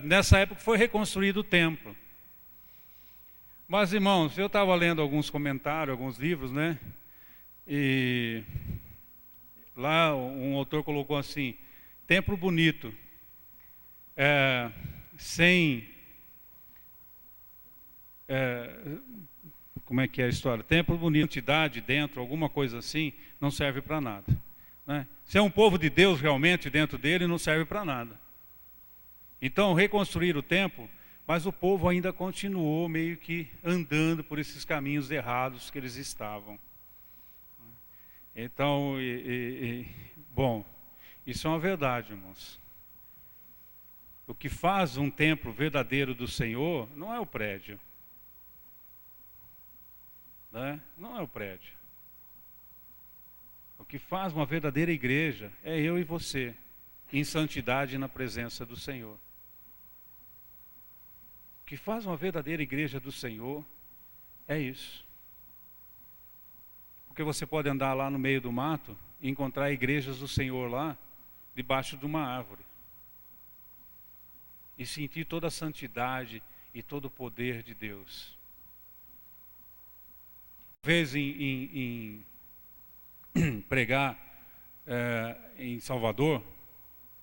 nessa época foi reconstruído o templo. Mas, irmãos, eu estava lendo alguns comentários, alguns livros, né? E lá um autor colocou assim, templo bonito, como é que é a história? Templo bonito, entidade dentro, alguma coisa assim, não serve para nada. Né? Se é um povo de Deus realmente dentro dele, não serve para nada. Então, reconstruir o templo, mas o povo ainda continuou meio que andando por esses caminhos errados que eles estavam. Então, bom, isso é uma verdade, irmãos. O que faz um templo verdadeiro do Senhor não é o prédio. Né? Não é o prédio. O que faz uma verdadeira igreja é eu e você, em santidade na presença do Senhor. O que faz uma verdadeira igreja do Senhor é isso. Porque você pode andar lá no meio do mato e encontrar igrejas do Senhor lá, debaixo de uma árvore. E sentir toda a santidade e todo o poder de Deus. Uma vez em pregar em Salvador,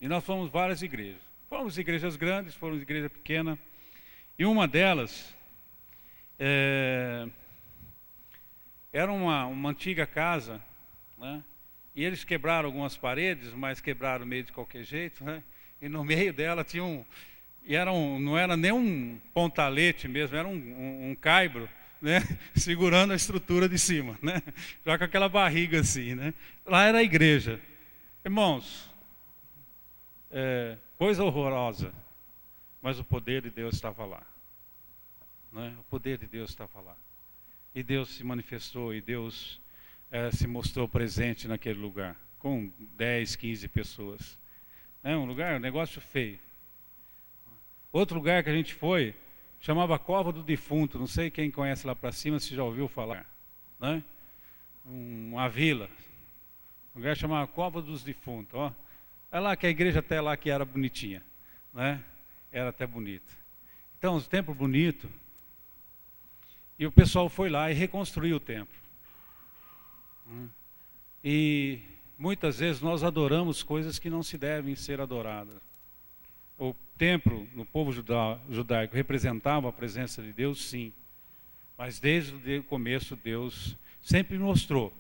e nós fomos várias igrejas. Fomos igrejas grandes, fomos igreja pequena, e uma delas era uma antiga casa, né? E eles quebraram algumas paredes, mas quebraram meio de qualquer jeito, né? E no meio dela tinha não era nem um pontalete mesmo, era um caibro, né? Segurando a estrutura de cima, né? Já com aquela barriga assim, né? Lá era a igreja. Irmãos, coisa horrorosa, mas o poder de Deus estava lá, né? O poder de Deus estava lá. E Deus se manifestou, e Deus se mostrou presente naquele lugar, com 10, 15 pessoas. Um negócio feio. Outro lugar que a gente foi, chamava Cova do Defunto, não sei quem conhece lá para cima, se já ouviu falar. Né? Uma vila, um lugar chamava Cova dos Defuntos. Ó. É lá que a igreja até lá que era bonitinha. Né? Era até bonita. Então, os templos bonitos. E o pessoal foi lá e reconstruiu o templo. E muitas vezes nós adoramos coisas que não se devem ser adoradas. O templo, no povo judaico, representava a presença de Deus, sim. Mas desde o começo, Deus sempre mostrou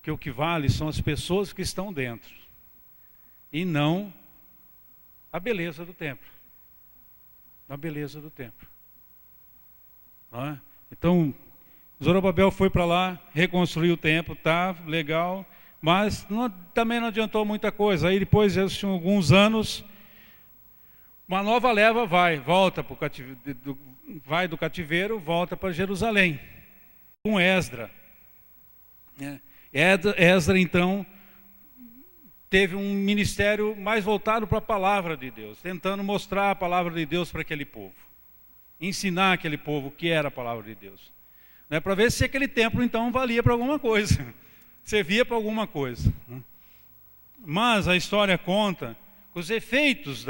que o que vale são as pessoas que estão dentro. E não a beleza do templo. A beleza do templo. Não é? Então, Zorobabel foi para lá, reconstruiu o templo, tá, legal, mas também não adiantou muita coisa. Aí depois, eles tinham alguns anos, uma nova leva volta para o cativeiro, vai do cativeiro, volta para Jerusalém, com Esdra. Esdra, então, teve um ministério mais voltado para a palavra de Deus, tentando mostrar a palavra de Deus para aquele povo, ensinar aquele povo o que era a palavra de Deus, né, para ver se aquele templo então valia para alguma coisa, servia para alguma coisa. Mas a história conta que os efeitos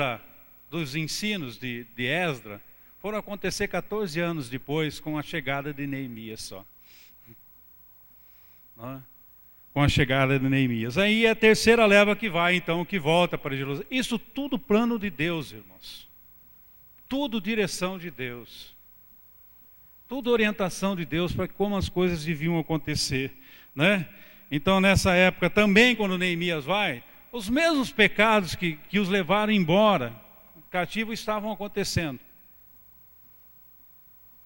dos ensinos de Esdras foram acontecer 14 anos depois, com a chegada de Neemias só. Não é? Com a chegada de Neemias. Aí é a terceira leva que vai, então, que volta para Jerusalém. Isso tudo plano de Deus, irmãos. Tudo direção de Deus. Tudo orientação de Deus para como as coisas deviam acontecer, né? Então, nessa época também, quando Neemias vai, os mesmos pecados que os levaram embora cativo estavam acontecendo.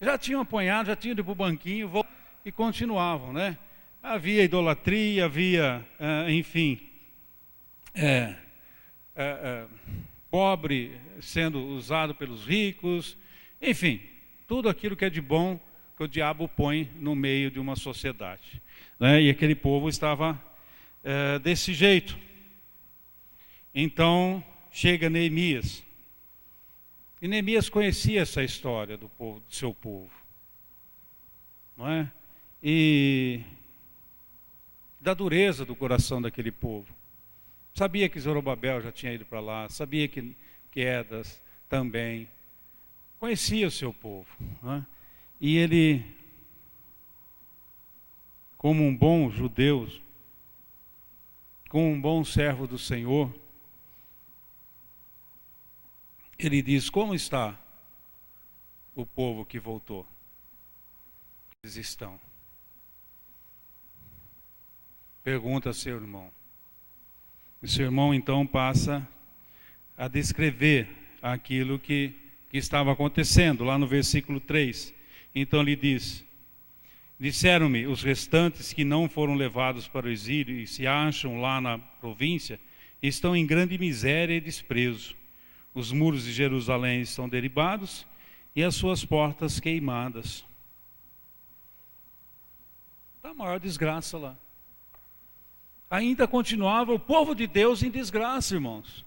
Já tinham apanhado, já tinham ido para o banquinho e continuavam, né? Havia idolatria, havia, enfim, pobre sendo usado pelos ricos, enfim, tudo aquilo que é de bom que o diabo põe no meio de uma sociedade, né? E aquele povo estava desse jeito. Então chega Neemias, e Neemias conhecia essa história do seu povo, não é? E da dureza do coração daquele povo. Sabia que Zorobabel já tinha ido para lá, sabia que Esdras também conhecia o seu povo, não é? E ele, como um bom judeu, como um bom servo do Senhor, ele diz: como está o povo que voltou? Eles estão. Pergunta a seu irmão. E seu irmão então passa a descrever aquilo que estava acontecendo, lá no versículo 3. Então ele diz: disseram-me os restantes que não foram levados para o exílio e se acham lá na província, estão em grande miséria e desprezo. Os muros de Jerusalém estão derribados e as suas portas queimadas. Está a maior desgraça lá. Ainda continuava o povo de Deus em desgraça, irmãos.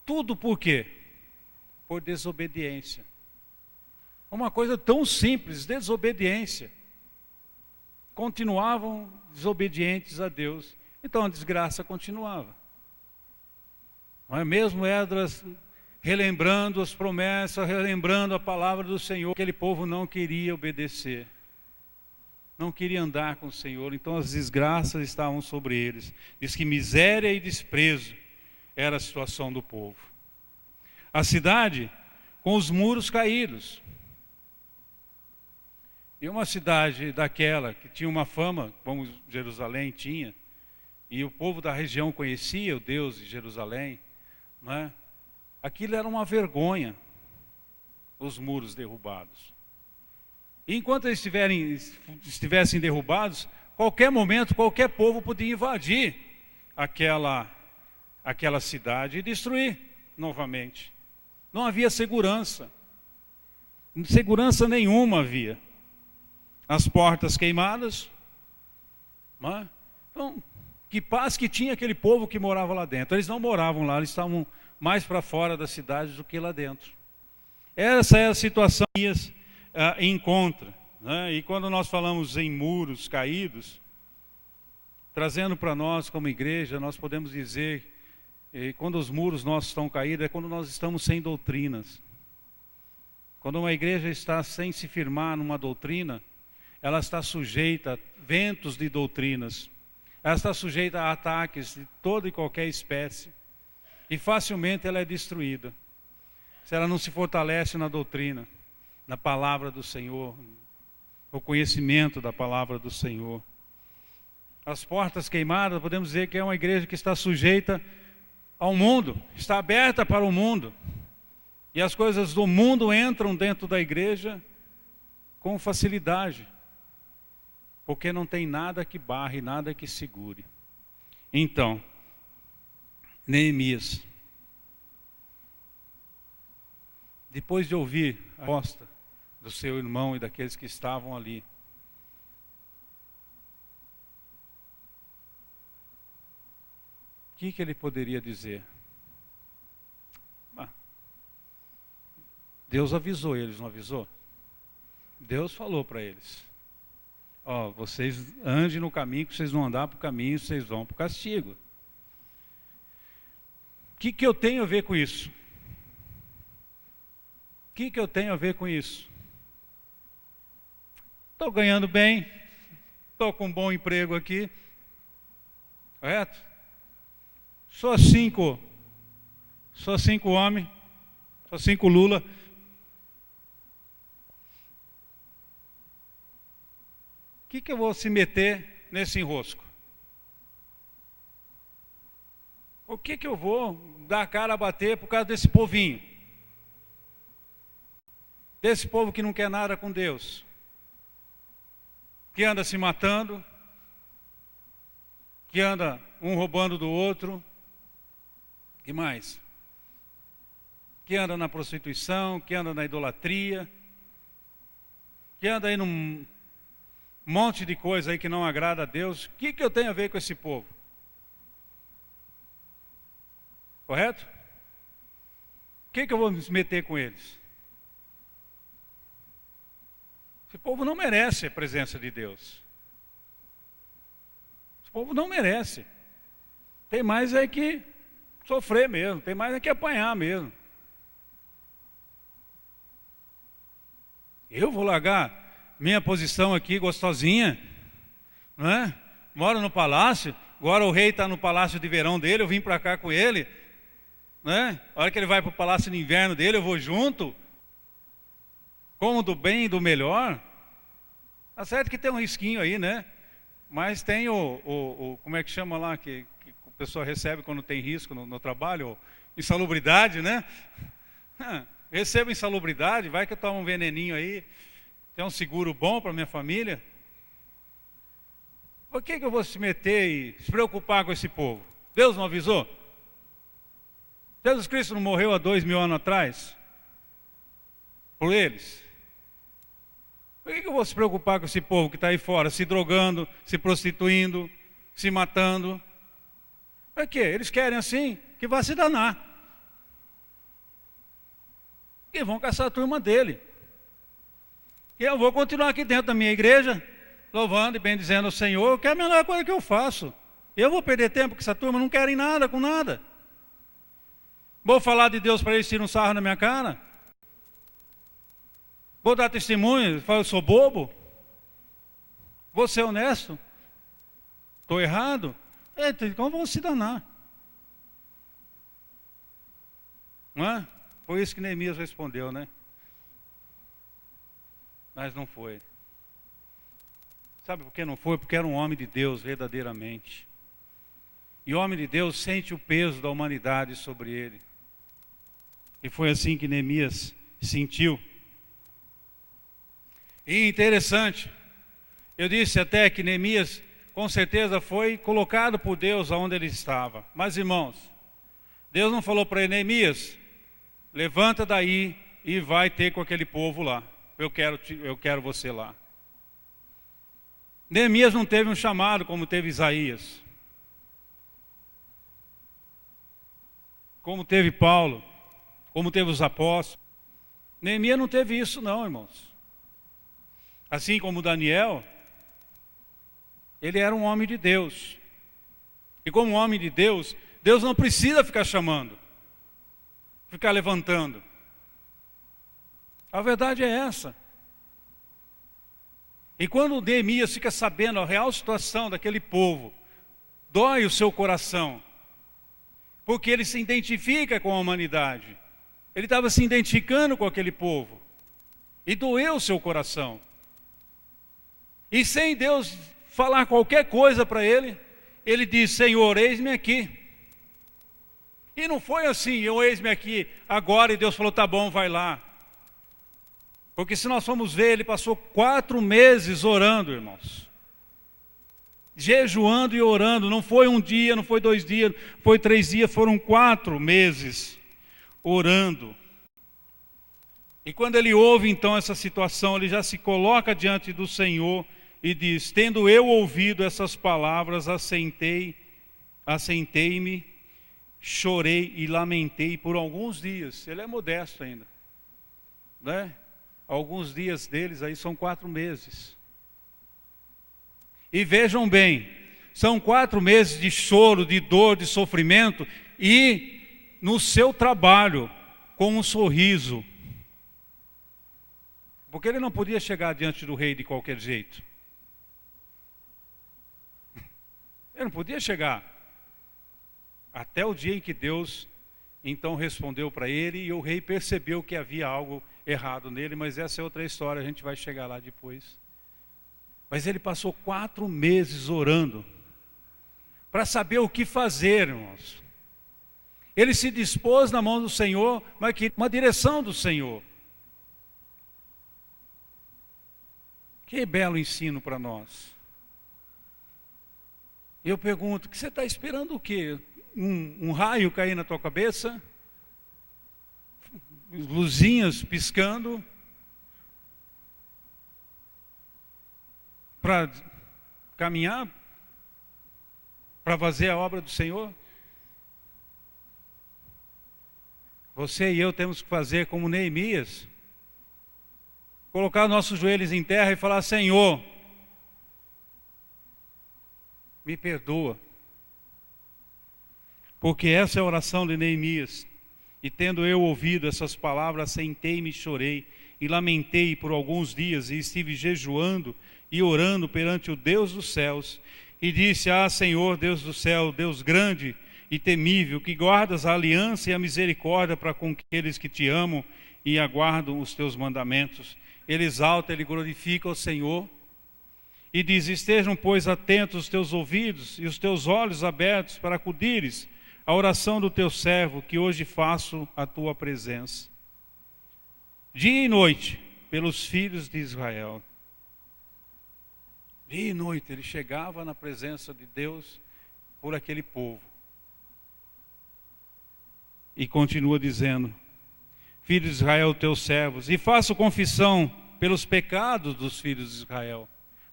Tudo por quê? Por desobediência. Uma coisa tão simples, desobediência. Continuavam desobedientes a Deus. Então a desgraça continuava. Não é mesmo Esdras relembrando as promessas, relembrando a palavra do Senhor, aquele povo não queria obedecer. Não queria andar com o Senhor, então as desgraças estavam sobre eles. Diz que miséria e desprezo era a situação do povo. A cidade com os muros caídos. E uma cidade daquela que tinha uma fama, como Jerusalém tinha, e o povo da região conhecia o Deus de Jerusalém, não é? Aquilo era uma vergonha, os muros derrubados. E enquanto eles estivessem derrubados, qualquer momento, qualquer povo podia invadir aquela cidade e destruir novamente. Não havia segurança. Segurança nenhuma havia. As portas queimadas. Não é? Então, que paz que tinha aquele povo que morava lá dentro. Eles não moravam lá, eles estavam mais para fora da cidade do que lá dentro. Essa é a situação que Neemias encontra, né? E quando nós falamos em muros caídos, trazendo para nós como igreja, nós podemos dizer, quando os muros nossos estão caídos, é quando nós estamos sem doutrinas. Quando uma igreja está sem se firmar numa doutrina, ela está sujeita a ventos de doutrinas, ela está sujeita a ataques de toda e qualquer espécie, e facilmente ela é destruída, se ela não se fortalece na doutrina, na palavra do Senhor, o conhecimento da palavra do Senhor. As portas queimadas, podemos dizer que é uma igreja que está sujeita ao mundo, está aberta para o mundo, e as coisas do mundo entram dentro da igreja com facilidade, porque não tem nada que barre, nada que segure. Então, Neemias, depois de ouvir a resposta do seu irmão e daqueles que estavam ali, que ele poderia dizer? Deus avisou eles, não avisou? Deus falou para eles: ó, vocês andem no caminho, que vocês vão andar para o caminho, vocês vão para o castigo. O que eu tenho a ver com isso? O que eu tenho a ver com isso? Estou ganhando bem, estou com um bom emprego aqui, correto? Só cinco homens, só 5 Lula. O que eu vou se meter nesse enrosco? O que eu vou dar a cara a bater por causa desse povinho? Desse povo que não quer nada com Deus, que anda se matando, que anda um roubando do outro, que mais? Que anda na prostituição, que anda na idolatria, que anda aí num monte de coisa aí que não agrada a Deus. O que eu tenho a ver com esse povo? Correto? O que eu vou me meter com eles? Esse povo não merece a presença de Deus. Esse povo não merece. Tem mais é que sofrer mesmo, tem mais é que apanhar mesmo. Eu vou largar minha posição aqui gostosinha, não é? Moro no palácio, agora o rei está no palácio de verão dele, eu vim para cá com ele, não é? A hora que ele vai para o palácio de inverno dele, eu vou junto, como do bem e do melhor. Tá certo que tem um risquinho aí, né? Mas tem como é que chama lá, que o pessoal recebe quando tem risco no trabalho? Insalubridade, né? Recebo insalubridade, vai que eu tomo um veneninho aí, tem um seguro bom para minha família. Por que eu vou se meter e se preocupar com esse povo? Deus não avisou? Jesus Cristo não morreu há 2000 anos atrás? Por eles? Por que eu vou se preocupar com esse povo que está aí fora, se drogando, se prostituindo, se matando? Por quê? Eles querem assim, que vá se danar. E vão caçar a turma dele. E eu vou continuar aqui dentro da minha igreja, louvando e bendizendo o Senhor, que é a melhor coisa que eu faço. Eu vou perder tempo, porque essa turma não querem nada com nada. Vou falar de Deus para eles tirar um sarro na minha cara? Vou dar testemunho, falar eu sou bobo? Vou ser honesto? Estou errado? Então vão se danar. Não é? Foi isso que Neemias respondeu, né? Mas não foi. Sabe por que não foi? Porque era um homem de Deus verdadeiramente. E o homem de Deus sente o peso da humanidade sobre ele. E foi assim que Neemias sentiu. E interessante, eu disse até que Neemias com certeza foi colocado por Deus aonde ele estava. Mas irmãos, Deus não falou para ele: Neemias, levanta daí e vai ter com aquele povo lá. Eu quero você lá. Neemias não teve um chamado como teve Isaías, como teve Paulo, como teve os apóstolos. Neemias não teve isso não, irmãos. Assim como Daniel, ele era um homem de Deus. E como homem de Deus, Deus não precisa ficar chamando, ficar levantando. A verdade é essa. E quando Neemias fica sabendo a real situação daquele povo, dói o seu coração, porque ele se identifica com a humanidade. Ele estava se identificando com aquele povo, e doeu o seu coração. E sem Deus falar qualquer coisa para ele, ele diz: Senhor, eis-me aqui. E não foi assim: eu eis-me aqui agora, e Deus falou: tá bom, vai lá. Porque se nós formos ver, ele passou 4 meses orando, irmãos. Jejuando e orando. Não foi um dia, não foi 2 dias, foi 3 dias, foram 4 meses orando. E quando ele ouve então essa situação, ele já se coloca diante do Senhor e diz: tendo eu ouvido essas palavras, assentei assentei-me, chorei e lamentei por alguns dias. Ele é modesto ainda, né? Alguns dias deles aí são 4 meses. E vejam bem, são 4 meses de choro, de dor, de sofrimento, e no seu trabalho, com um sorriso. Porque ele não podia chegar diante do rei de qualquer jeito. Ele não podia chegar. Até o dia em que Deus então respondeu para ele, e o rei percebeu que havia algo errado nele, mas essa é outra história, a gente vai chegar lá depois. Mas ele passou 4 meses orando, para saber o que fazer, irmãos. Ele se dispôs na mão do Senhor, mas que uma direção do Senhor. Que belo ensino para nós. Eu pergunto, que você está esperando o quê? Um raio cair na tua cabeça? Luzinhas piscando? Para caminhar? Para fazer a obra do Senhor? Você e eu temos que fazer como Neemias. Colocar nossos joelhos em terra e falar: Senhor, me perdoa. Porque essa é a oração de Neemias. E tendo eu ouvido essas palavras, sentei-me e chorei, e lamentei por alguns dias, e estive jejuando e orando perante o Deus dos céus. E disse: Ah, Senhor, Deus do céu, Deus grande e temível, que guardas a aliança e a misericórdia para com aqueles que te amam e aguardam os teus mandamentos. Ele exalta, ele glorifica o Senhor. E diz: Estejam, pois, atentos os teus ouvidos e os teus olhos abertos para acudires a oração do teu servo, que hoje faço a tua presença, dia e noite, pelos filhos de Israel. Dia e noite ele chegava na presença de Deus por aquele povo. E continua dizendo: Filhos de Israel, teus servos, e faço confissão pelos pecados dos filhos de Israel.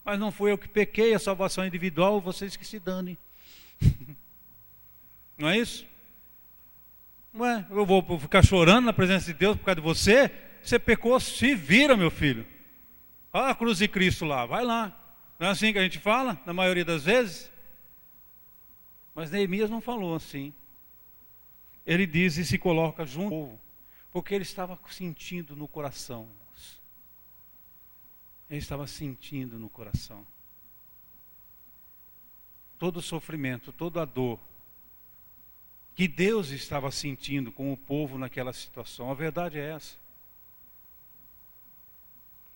Mas não foi eu que pequei, a salvação individual, vocês que se danem. Não é isso? Ué, eu vou ficar chorando na presença de Deus por causa de você? Você pecou, se vira, meu filho. Olha a cruz de Cristo lá, vai lá. Não é assim que a gente fala, na maioria das vezes? Mas Neemias não falou assim. Ele diz e se coloca junto ao povo, porque ele estava sentindo no coração, irmãos. Ele estava sentindo no coração todo o sofrimento, toda a dor que Deus estava sentindo com o povo naquela situação. A verdade é essa.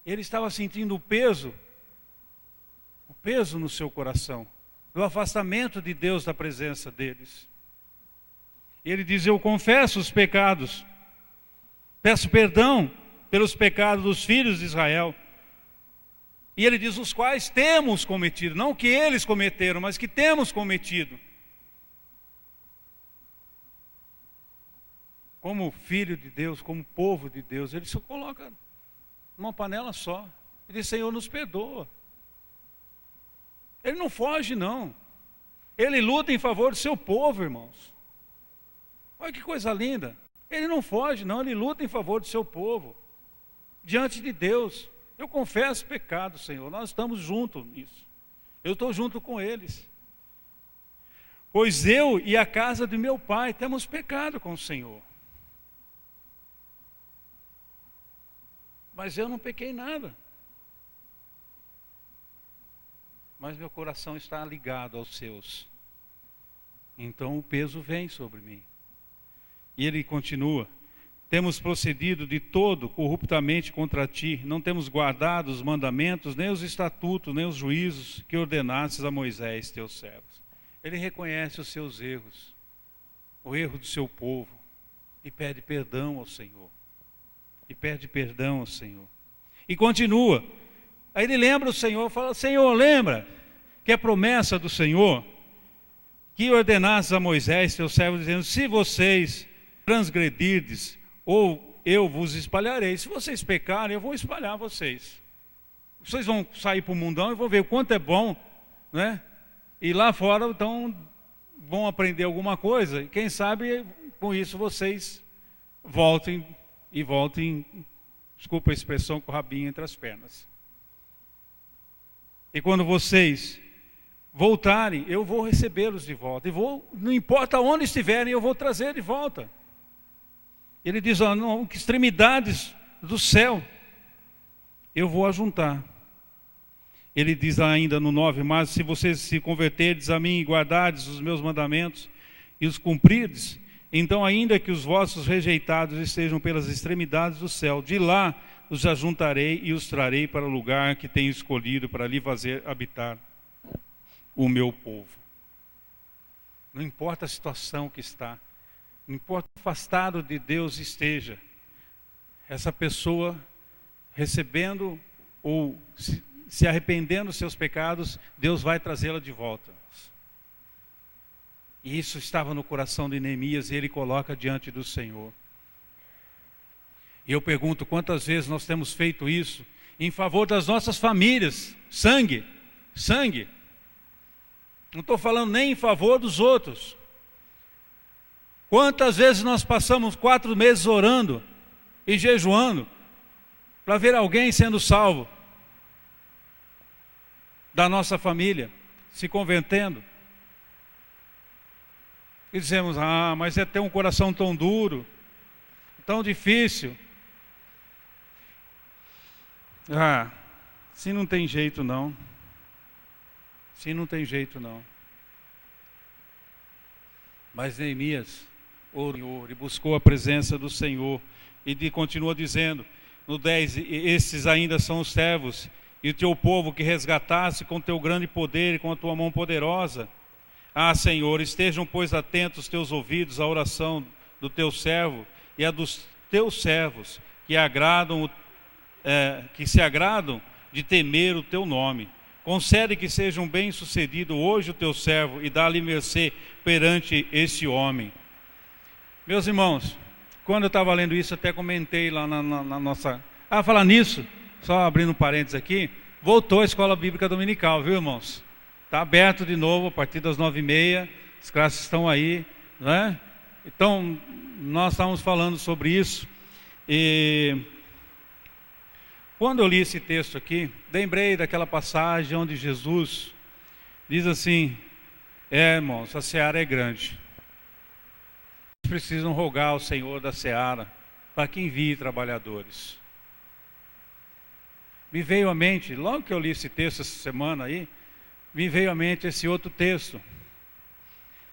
Ele estava sentindo o peso no seu coração, do afastamento de Deus da presença deles. Ele diz: Eu confesso os pecados, peço perdão pelos pecados dos filhos de Israel. E ele diz: os quais temos cometido, não que eles cometeram, mas que temos cometido. Como filho de Deus, como povo de Deus, ele se coloca numa panela só. Ele diz: Senhor, nos perdoa. Ele não foge, não. Ele luta em favor do seu povo, irmãos. Olha que coisa linda. Ele não foge, não. Ele luta em favor do seu povo, diante de Deus. Eu confesso pecado, Senhor. Nós estamos juntos nisso. Eu estou junto com eles. Pois eu e a casa de meu pai temos pecado com o Senhor. Mas eu não pequei nada. Mas meu coração está ligado aos seus. Então o peso vem sobre mim. E ele continua: Temos procedido de todo corruptamente contra ti, não temos guardado os mandamentos, nem os estatutos, nem os juízos que ordenastes a Moisés, teus servos. Ele reconhece os seus erros, o erro do seu povo, e pede perdão ao Senhor. E pede perdão ao Senhor. E continua. Aí ele lembra o Senhor, fala: Senhor, lembra que é promessa do Senhor que ordenastes a Moisés, teus servos, dizendo: se vocês transgredirdes, ou eu vos espalharei. Se vocês pecarem, eu vou espalhar vocês. Vocês vão sair para o mundão e vão ver o quanto é bom, né? E lá fora estão vão aprender alguma coisa, e quem sabe com isso vocês voltem, desculpa a expressão, com o rabinho entre as pernas. E quando vocês voltarem, eu vou recebê-los de volta, não importa onde estiverem, eu vou trazer de volta. Ele diz, não, que extremidades do céu eu vou ajuntar. Ele diz ainda no 9, mas se vocês se converterdes a mim e guardardes os meus mandamentos e os cumprirdes, então ainda que os vossos rejeitados estejam pelas extremidades do céu, de lá os ajuntarei e os trarei para o lugar que tenho escolhido para ali fazer habitar o meu povo. Não importa a situação que está, não importa o afastado de Deus esteja, essa pessoa recebendo ou se arrependendo dos seus pecados, Deus vai trazê-la de volta. E isso estava no coração de Neemias e ele coloca diante do Senhor. E eu pergunto, quantas vezes nós temos feito isso em favor das nossas famílias? Sangue. Não estou falando nem em favor dos outros. Quantas vezes nós passamos 4 meses orando e jejuando para ver alguém sendo salvo da nossa família, se convertendo? E dizemos, mas é ter um coração tão duro, tão difícil. Se não tem jeito não. Mas Neemias orou e buscou a presença do Senhor. E continua dizendo, no 10, esses ainda são os servos, e o teu povo que resgatasse com teu grande poder e com a tua mão poderosa. Senhor, estejam, pois, atentos os teus ouvidos à oração do teu servo e a dos teus servos que se agradam de temer o teu nome. Concede que sejam bem-sucedido hoje o teu servo e dá-lhe mercê perante esse homem. Meus irmãos, quando eu estava lendo isso, até comentei lá na nossa... falar nisso, só abrindo um parênteses aqui, voltou a escola bíblica dominical, viu, irmãos? Está aberto de novo a partir das 9h30, as classes estão aí, não é? Então, nós estávamos falando sobre isso, e quando eu li esse texto aqui, lembrei daquela passagem onde Jesus diz assim, irmãos, a seara é grande, vocês precisam rogar ao Senhor da seara, para que envie trabalhadores. Me veio à mente, logo que eu li esse texto essa semana aí, me veio à mente esse outro texto.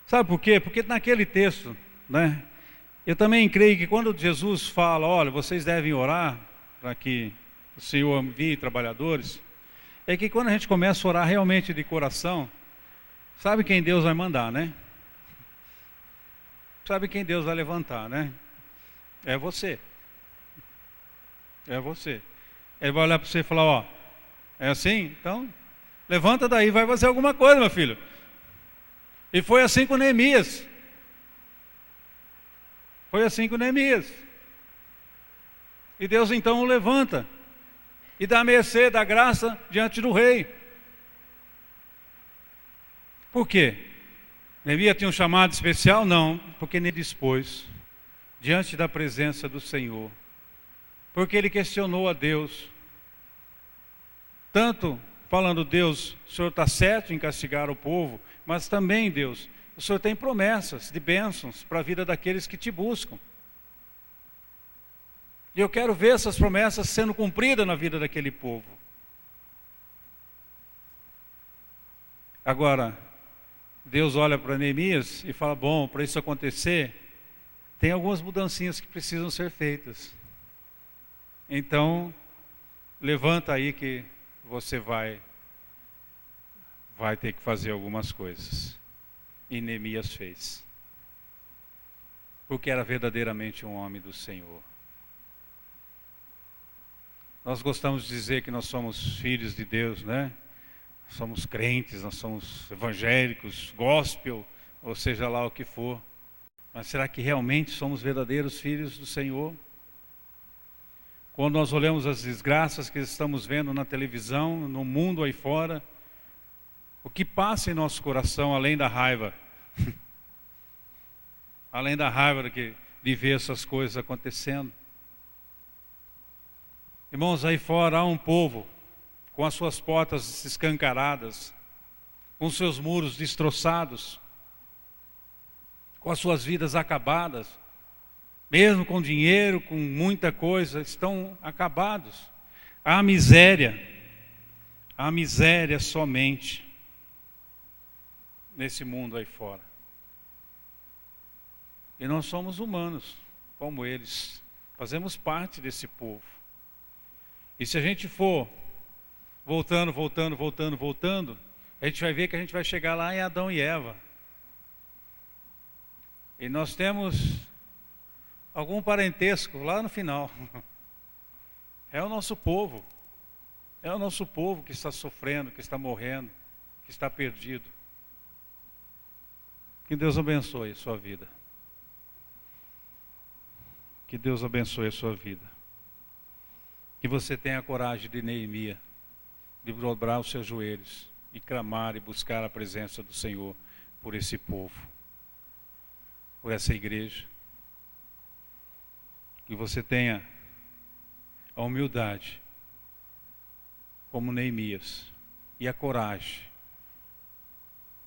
Sabe por quê? Porque naquele texto, né, eu também creio que quando Jesus fala, olha, vocês devem orar para que o Senhor envie trabalhadores, é que quando a gente começa a orar realmente de coração, sabe quem Deus vai mandar, né? Sabe quem Deus vai levantar, né? É você. Ele vai olhar para você e falar, é assim? Então, levanta daí, vai fazer alguma coisa, meu filho. E foi assim com Neemias. E Deus então o levanta e dá mercê, dá graça diante do rei. Por quê? Neemias tinha um chamado especial? Não, porque ele dispôs diante da presença do Senhor. Porque ele questionou a Deus. Tanto falando, Deus, o Senhor está certo em castigar o povo, mas também, Deus, o Senhor tem promessas de bênçãos para a vida daqueles que te buscam. E eu quero ver essas promessas sendo cumpridas na vida daquele povo. Agora, Deus olha para Neemias e fala, bom, para isso acontecer, tem algumas mudancinhas que precisam ser feitas. Então, levanta aí que você vai ter que fazer algumas coisas. E Neemias fez. Porque era verdadeiramente um homem do Senhor. Nós gostamos de dizer que nós somos filhos de Deus, né? Somos crentes, nós somos evangélicos, gospel, ou seja lá o que for. Mas será que realmente somos verdadeiros filhos do Senhor? Quando nós olhamos as desgraças que estamos vendo na televisão, no mundo aí fora, o que passa em nosso coração além da raiva? além da raiva de ver essas coisas acontecendo. Irmãos, aí fora há um povo com as suas portas escancaradas, com seus muros destroçados, com as suas vidas acabadas, mesmo com dinheiro, com muita coisa, estão acabados. Há miséria somente nesse mundo aí fora. E nós somos humanos, como eles, fazemos parte desse povo. E se a gente for voltando, a gente vai ver que a gente vai chegar lá em Adão e Eva. E nós temos algum parentesco lá no final. É o nosso povo. É o nosso povo que está sofrendo, que está morrendo, que está perdido. Que Deus abençoe a sua vida. Que Deus abençoe a sua vida. Que você tenha a coragem de Neemias, de dobrar os seus joelhos e clamar e buscar a presença do Senhor por esse povo, por essa igreja. Que você tenha a humildade, como Neemias, e a coragem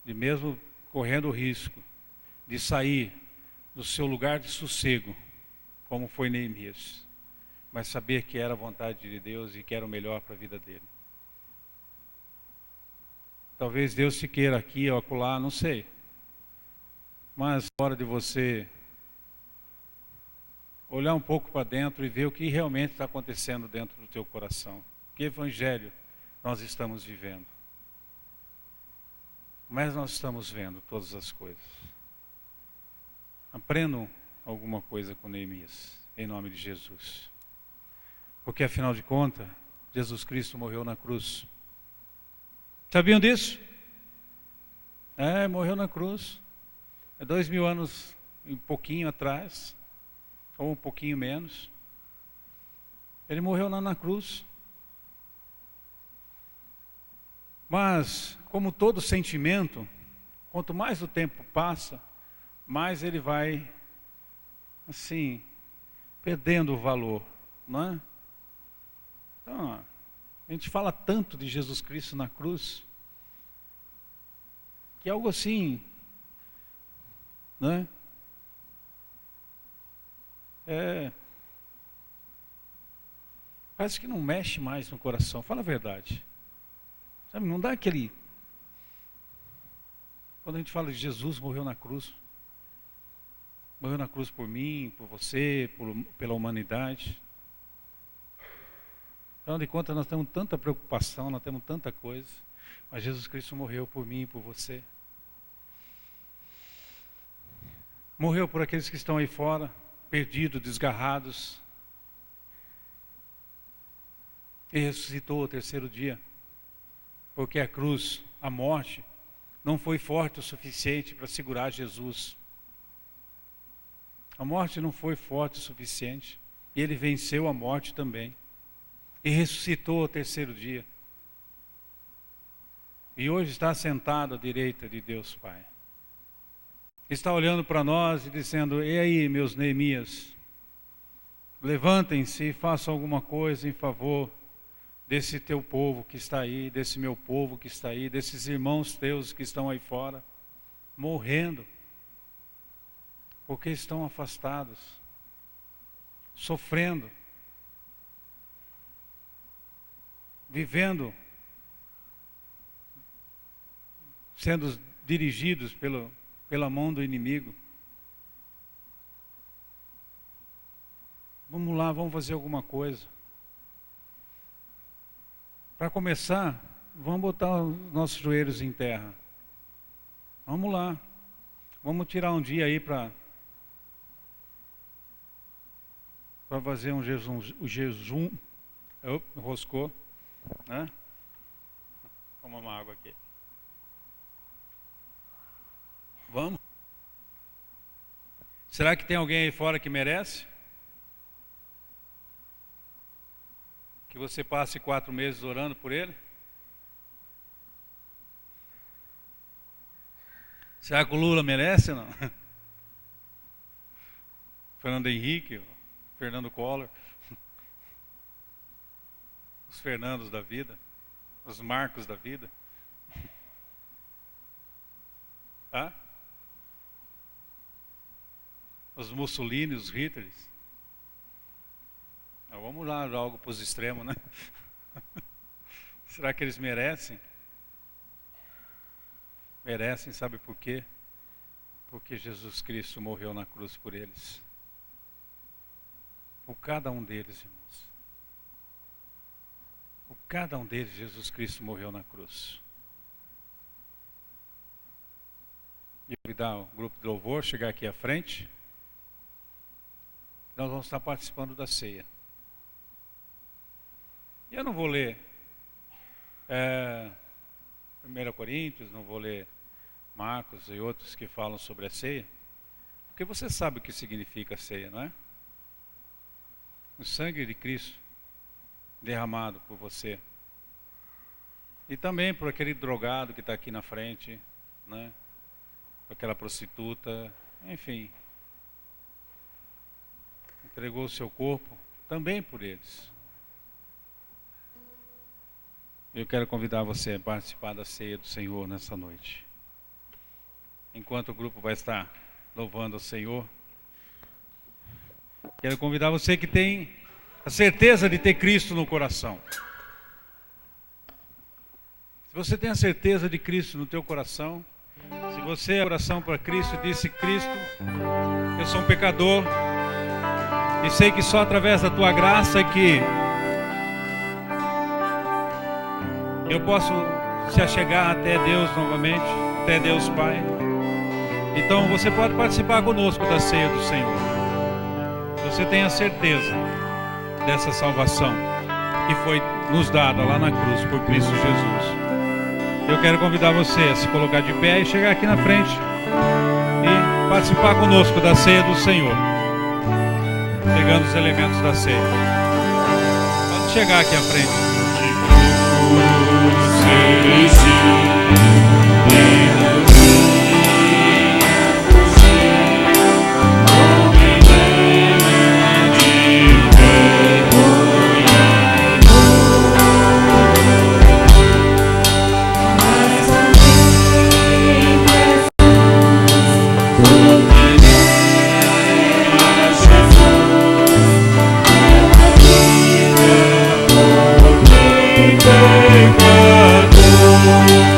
de, mesmo correndo o risco de sair do seu lugar de sossego, como foi Neemias, mas saber que era a vontade de Deus e que era o melhor para a vida dele. Talvez Deus te queira aqui ou acolá, não sei. Mas é hora de você olhar um pouco para dentro e ver o que realmente está acontecendo dentro do teu coração. Que evangelho nós estamos vivendo? Mas nós estamos vendo todas as coisas. Aprendam alguma coisa com Neemias, em nome de Jesus. Porque afinal de contas, Jesus Cristo morreu na cruz. Sabiam disso? Morreu na cruz. 2000 anos e um pouquinho atrás, ou um pouquinho menos. Ele morreu lá na cruz. Mas, como todo sentimento, quanto mais o tempo passa, mais ele vai, assim, perdendo o valor, não é? Então, a gente fala tanto de Jesus Cristo na cruz, que é algo assim, né? Parece que não mexe mais no coração, fala a verdade. Sabe, não dá aquele... Quando a gente fala de Jesus morreu na cruz por mim, por você, pela humanidade. Afinal de contas, nós temos tanta preocupação, nós temos tanta coisa, mas Jesus Cristo morreu por mim e por você. Morreu por aqueles que estão aí fora, perdidos, desgarrados. E ressuscitou ao terceiro dia. Porque a cruz, a morte, não foi forte o suficiente para segurar Jesus. A morte não foi forte o suficiente. E ele venceu a morte também. E ressuscitou ao terceiro dia. E hoje está sentado à direita de Deus Pai. Está olhando para nós e dizendo: e aí, meus Neemias, levantem-se e façam alguma coisa em favor desse teu povo que está aí, desse meu povo que está aí, desses irmãos teus que estão aí fora, morrendo, porque estão afastados, sofrendo, vivendo, sendo dirigidos pela mão do inimigo. Vamos lá, vamos fazer alguma coisa. Para começar, vamos botar os nossos joelhos em terra. Vamos lá. Vamos tirar um dia aí para fazer um jejum. Roscou. Né? Toma uma água aqui. Vamos? Será que tem alguém aí fora que merece? Que você passe 4 meses orando por ele? Será que o Lula merece ou não? Fernando Henrique, Fernando Collor, os Fernandos da vida, os Marcos da vida. Hã? Os Mussolini, os Hitlers. Vamos lá, algo para os extremos, né? Será que eles merecem? Merecem, sabe por quê? Porque Jesus Cristo morreu na cruz por eles. Por cada um deles, irmãos. Por cada um deles, Jesus Cristo morreu na cruz. E eu convidar o grupo de louvor chegar aqui à frente. Nós vamos estar participando da ceia. E eu não vou ler 1 Coríntios, não vou ler Marcos e outros que falam sobre a ceia, porque você sabe o que significa a ceia, não é? O sangue de Cristo derramado por você. E também por aquele drogado que está aqui na frente, né? Por aquela prostituta, enfim. Entregou o seu corpo também por eles. Eu quero convidar você a participar da ceia do Senhor nessa noite. Enquanto o grupo vai estar louvando o Senhor, quero convidar você que tem a certeza de ter Cristo no coração. Se você tem a certeza de Cristo no teu coração, se você é oração para Cristo e disse: Cristo, eu sou um pecador e sei que só através da tua graça é que eu posso se achegar até Deus novamente, até Deus Pai. Então você pode participar conosco da ceia do Senhor. Você tem a certeza dessa salvação que foi nos dada lá na cruz por Cristo Jesus. Eu quero convidar você a se colocar de pé e chegar aqui na frente e participar conosco da ceia do Senhor, pegando os elementos da ceia. Pode chegar aqui à frente. Pecador.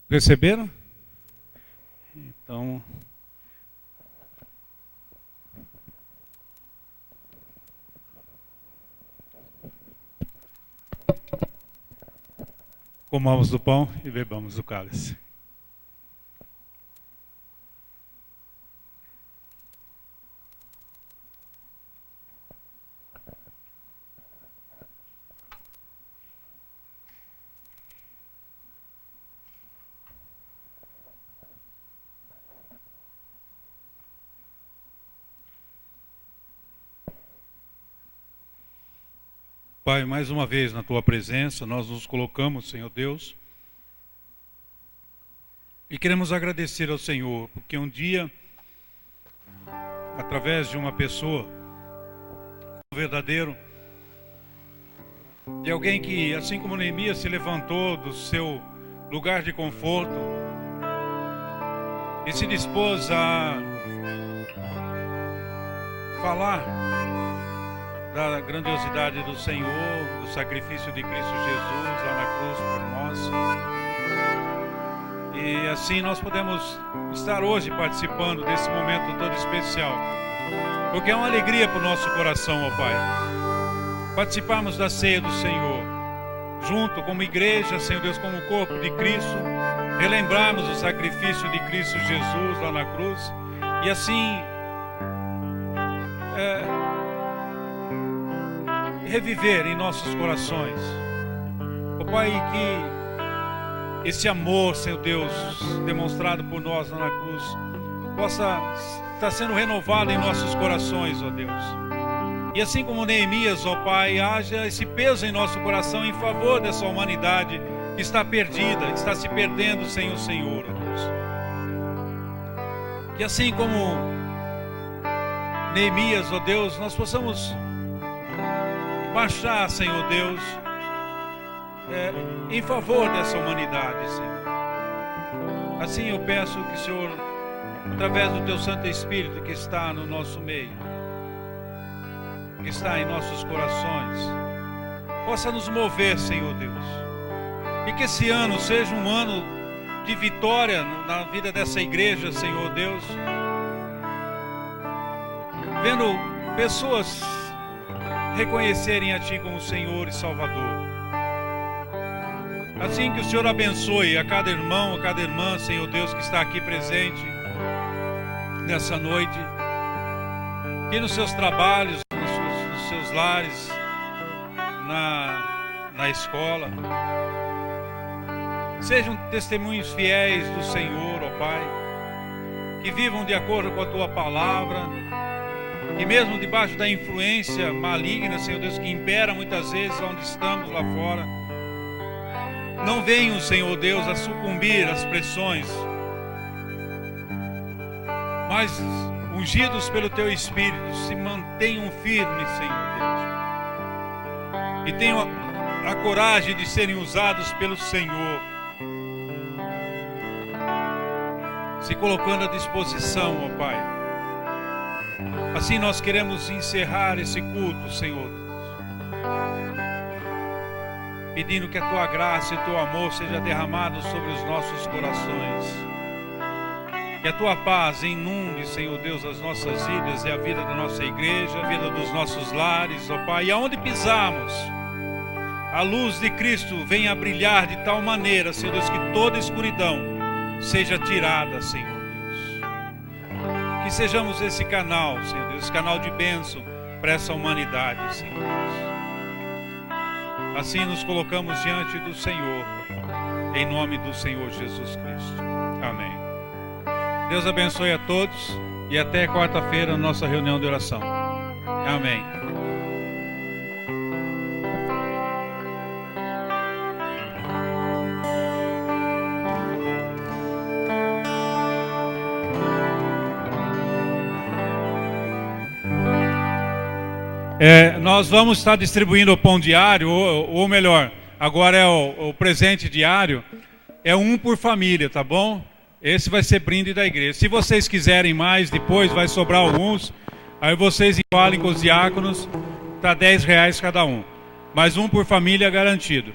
Receberam? Então, comamos do pão e bebamos do cálice. Pai, mais uma vez na Tua presença, nós nos colocamos, Senhor Deus, e queremos agradecer ao Senhor, porque um dia, através de uma pessoa, um verdadeiro, de alguém que, assim como Neemias se levantou do seu lugar de conforto e se dispôs a falar da grandiosidade do Senhor, do sacrifício de Cristo Jesus lá na cruz por nós. E assim nós podemos estar hoje participando desse momento todo especial, porque é uma alegria para o nosso coração, ó Pai, participarmos da ceia do Senhor, junto como igreja, Senhor Deus, como corpo de Cristo, relembrarmos o sacrifício de Cristo Jesus lá na cruz, e assim reviver em nossos corações, ó Pai, que esse amor, Senhor Deus, demonstrado por nós lá na cruz, possa estar sendo renovado em nossos corações, ó Deus. E assim como Neemias, ó Pai, haja esse peso em nosso coração em favor dessa humanidade que está perdida, que está se perdendo sem o Senhor, ó Deus. Que assim como Neemias, ó Deus, nós possamos marchar, Senhor Deus, em favor dessa humanidade, Senhor. Assim eu peço que o Senhor, através do Teu Santo Espírito que está no nosso meio, que está em nossos corações, possa nos mover, Senhor Deus. E que esse ano seja um ano de vitória na vida dessa igreja, Senhor Deus. Vendo pessoas reconhecerem a Ti como Senhor e Salvador. Assim que o Senhor abençoe a cada irmão, a cada irmã, Senhor Deus, que está aqui presente nessa noite, que nos seus trabalhos, nos seus lares, na escola, sejam testemunhos fiéis do Senhor, ó Pai, que vivam de acordo com a Tua palavra, e mesmo debaixo da influência maligna, Senhor Deus, que impera muitas vezes onde estamos lá fora, não venham, Senhor Deus, a sucumbir às pressões, mas ungidos pelo Teu Espírito, se mantenham firmes, Senhor Deus, e tenham a coragem de serem usados pelo Senhor, se colocando à disposição, ó Pai. Assim nós queremos encerrar esse culto, Senhor Deus, pedindo que a Tua graça e o Teu amor seja derramado sobre os nossos corações, que a Tua paz inunde, Senhor Deus, as nossas vidas e a vida da nossa igreja, a vida dos nossos lares, ó Pai, e aonde pisarmos, a luz de Cristo venha a brilhar de tal maneira, Senhor Deus, que toda escuridão seja tirada, Senhor. Que sejamos esse canal, Senhor Deus, esse canal de bênção para essa humanidade, Senhor Deus. Assim nos colocamos diante do Senhor, em nome do Senhor Jesus Cristo. Amém. Deus abençoe a todos e até quarta-feira, nossa reunião de oração. Amém. Nós vamos estar distribuindo o pão diário, ou melhor, agora é o presente diário, é um por família, tá bom? Esse vai ser brinde da igreja. Se vocês quiserem mais, depois vai sobrar alguns, aí vocês falem com os diáconos, tá R$10 cada um, mas um por família garantido.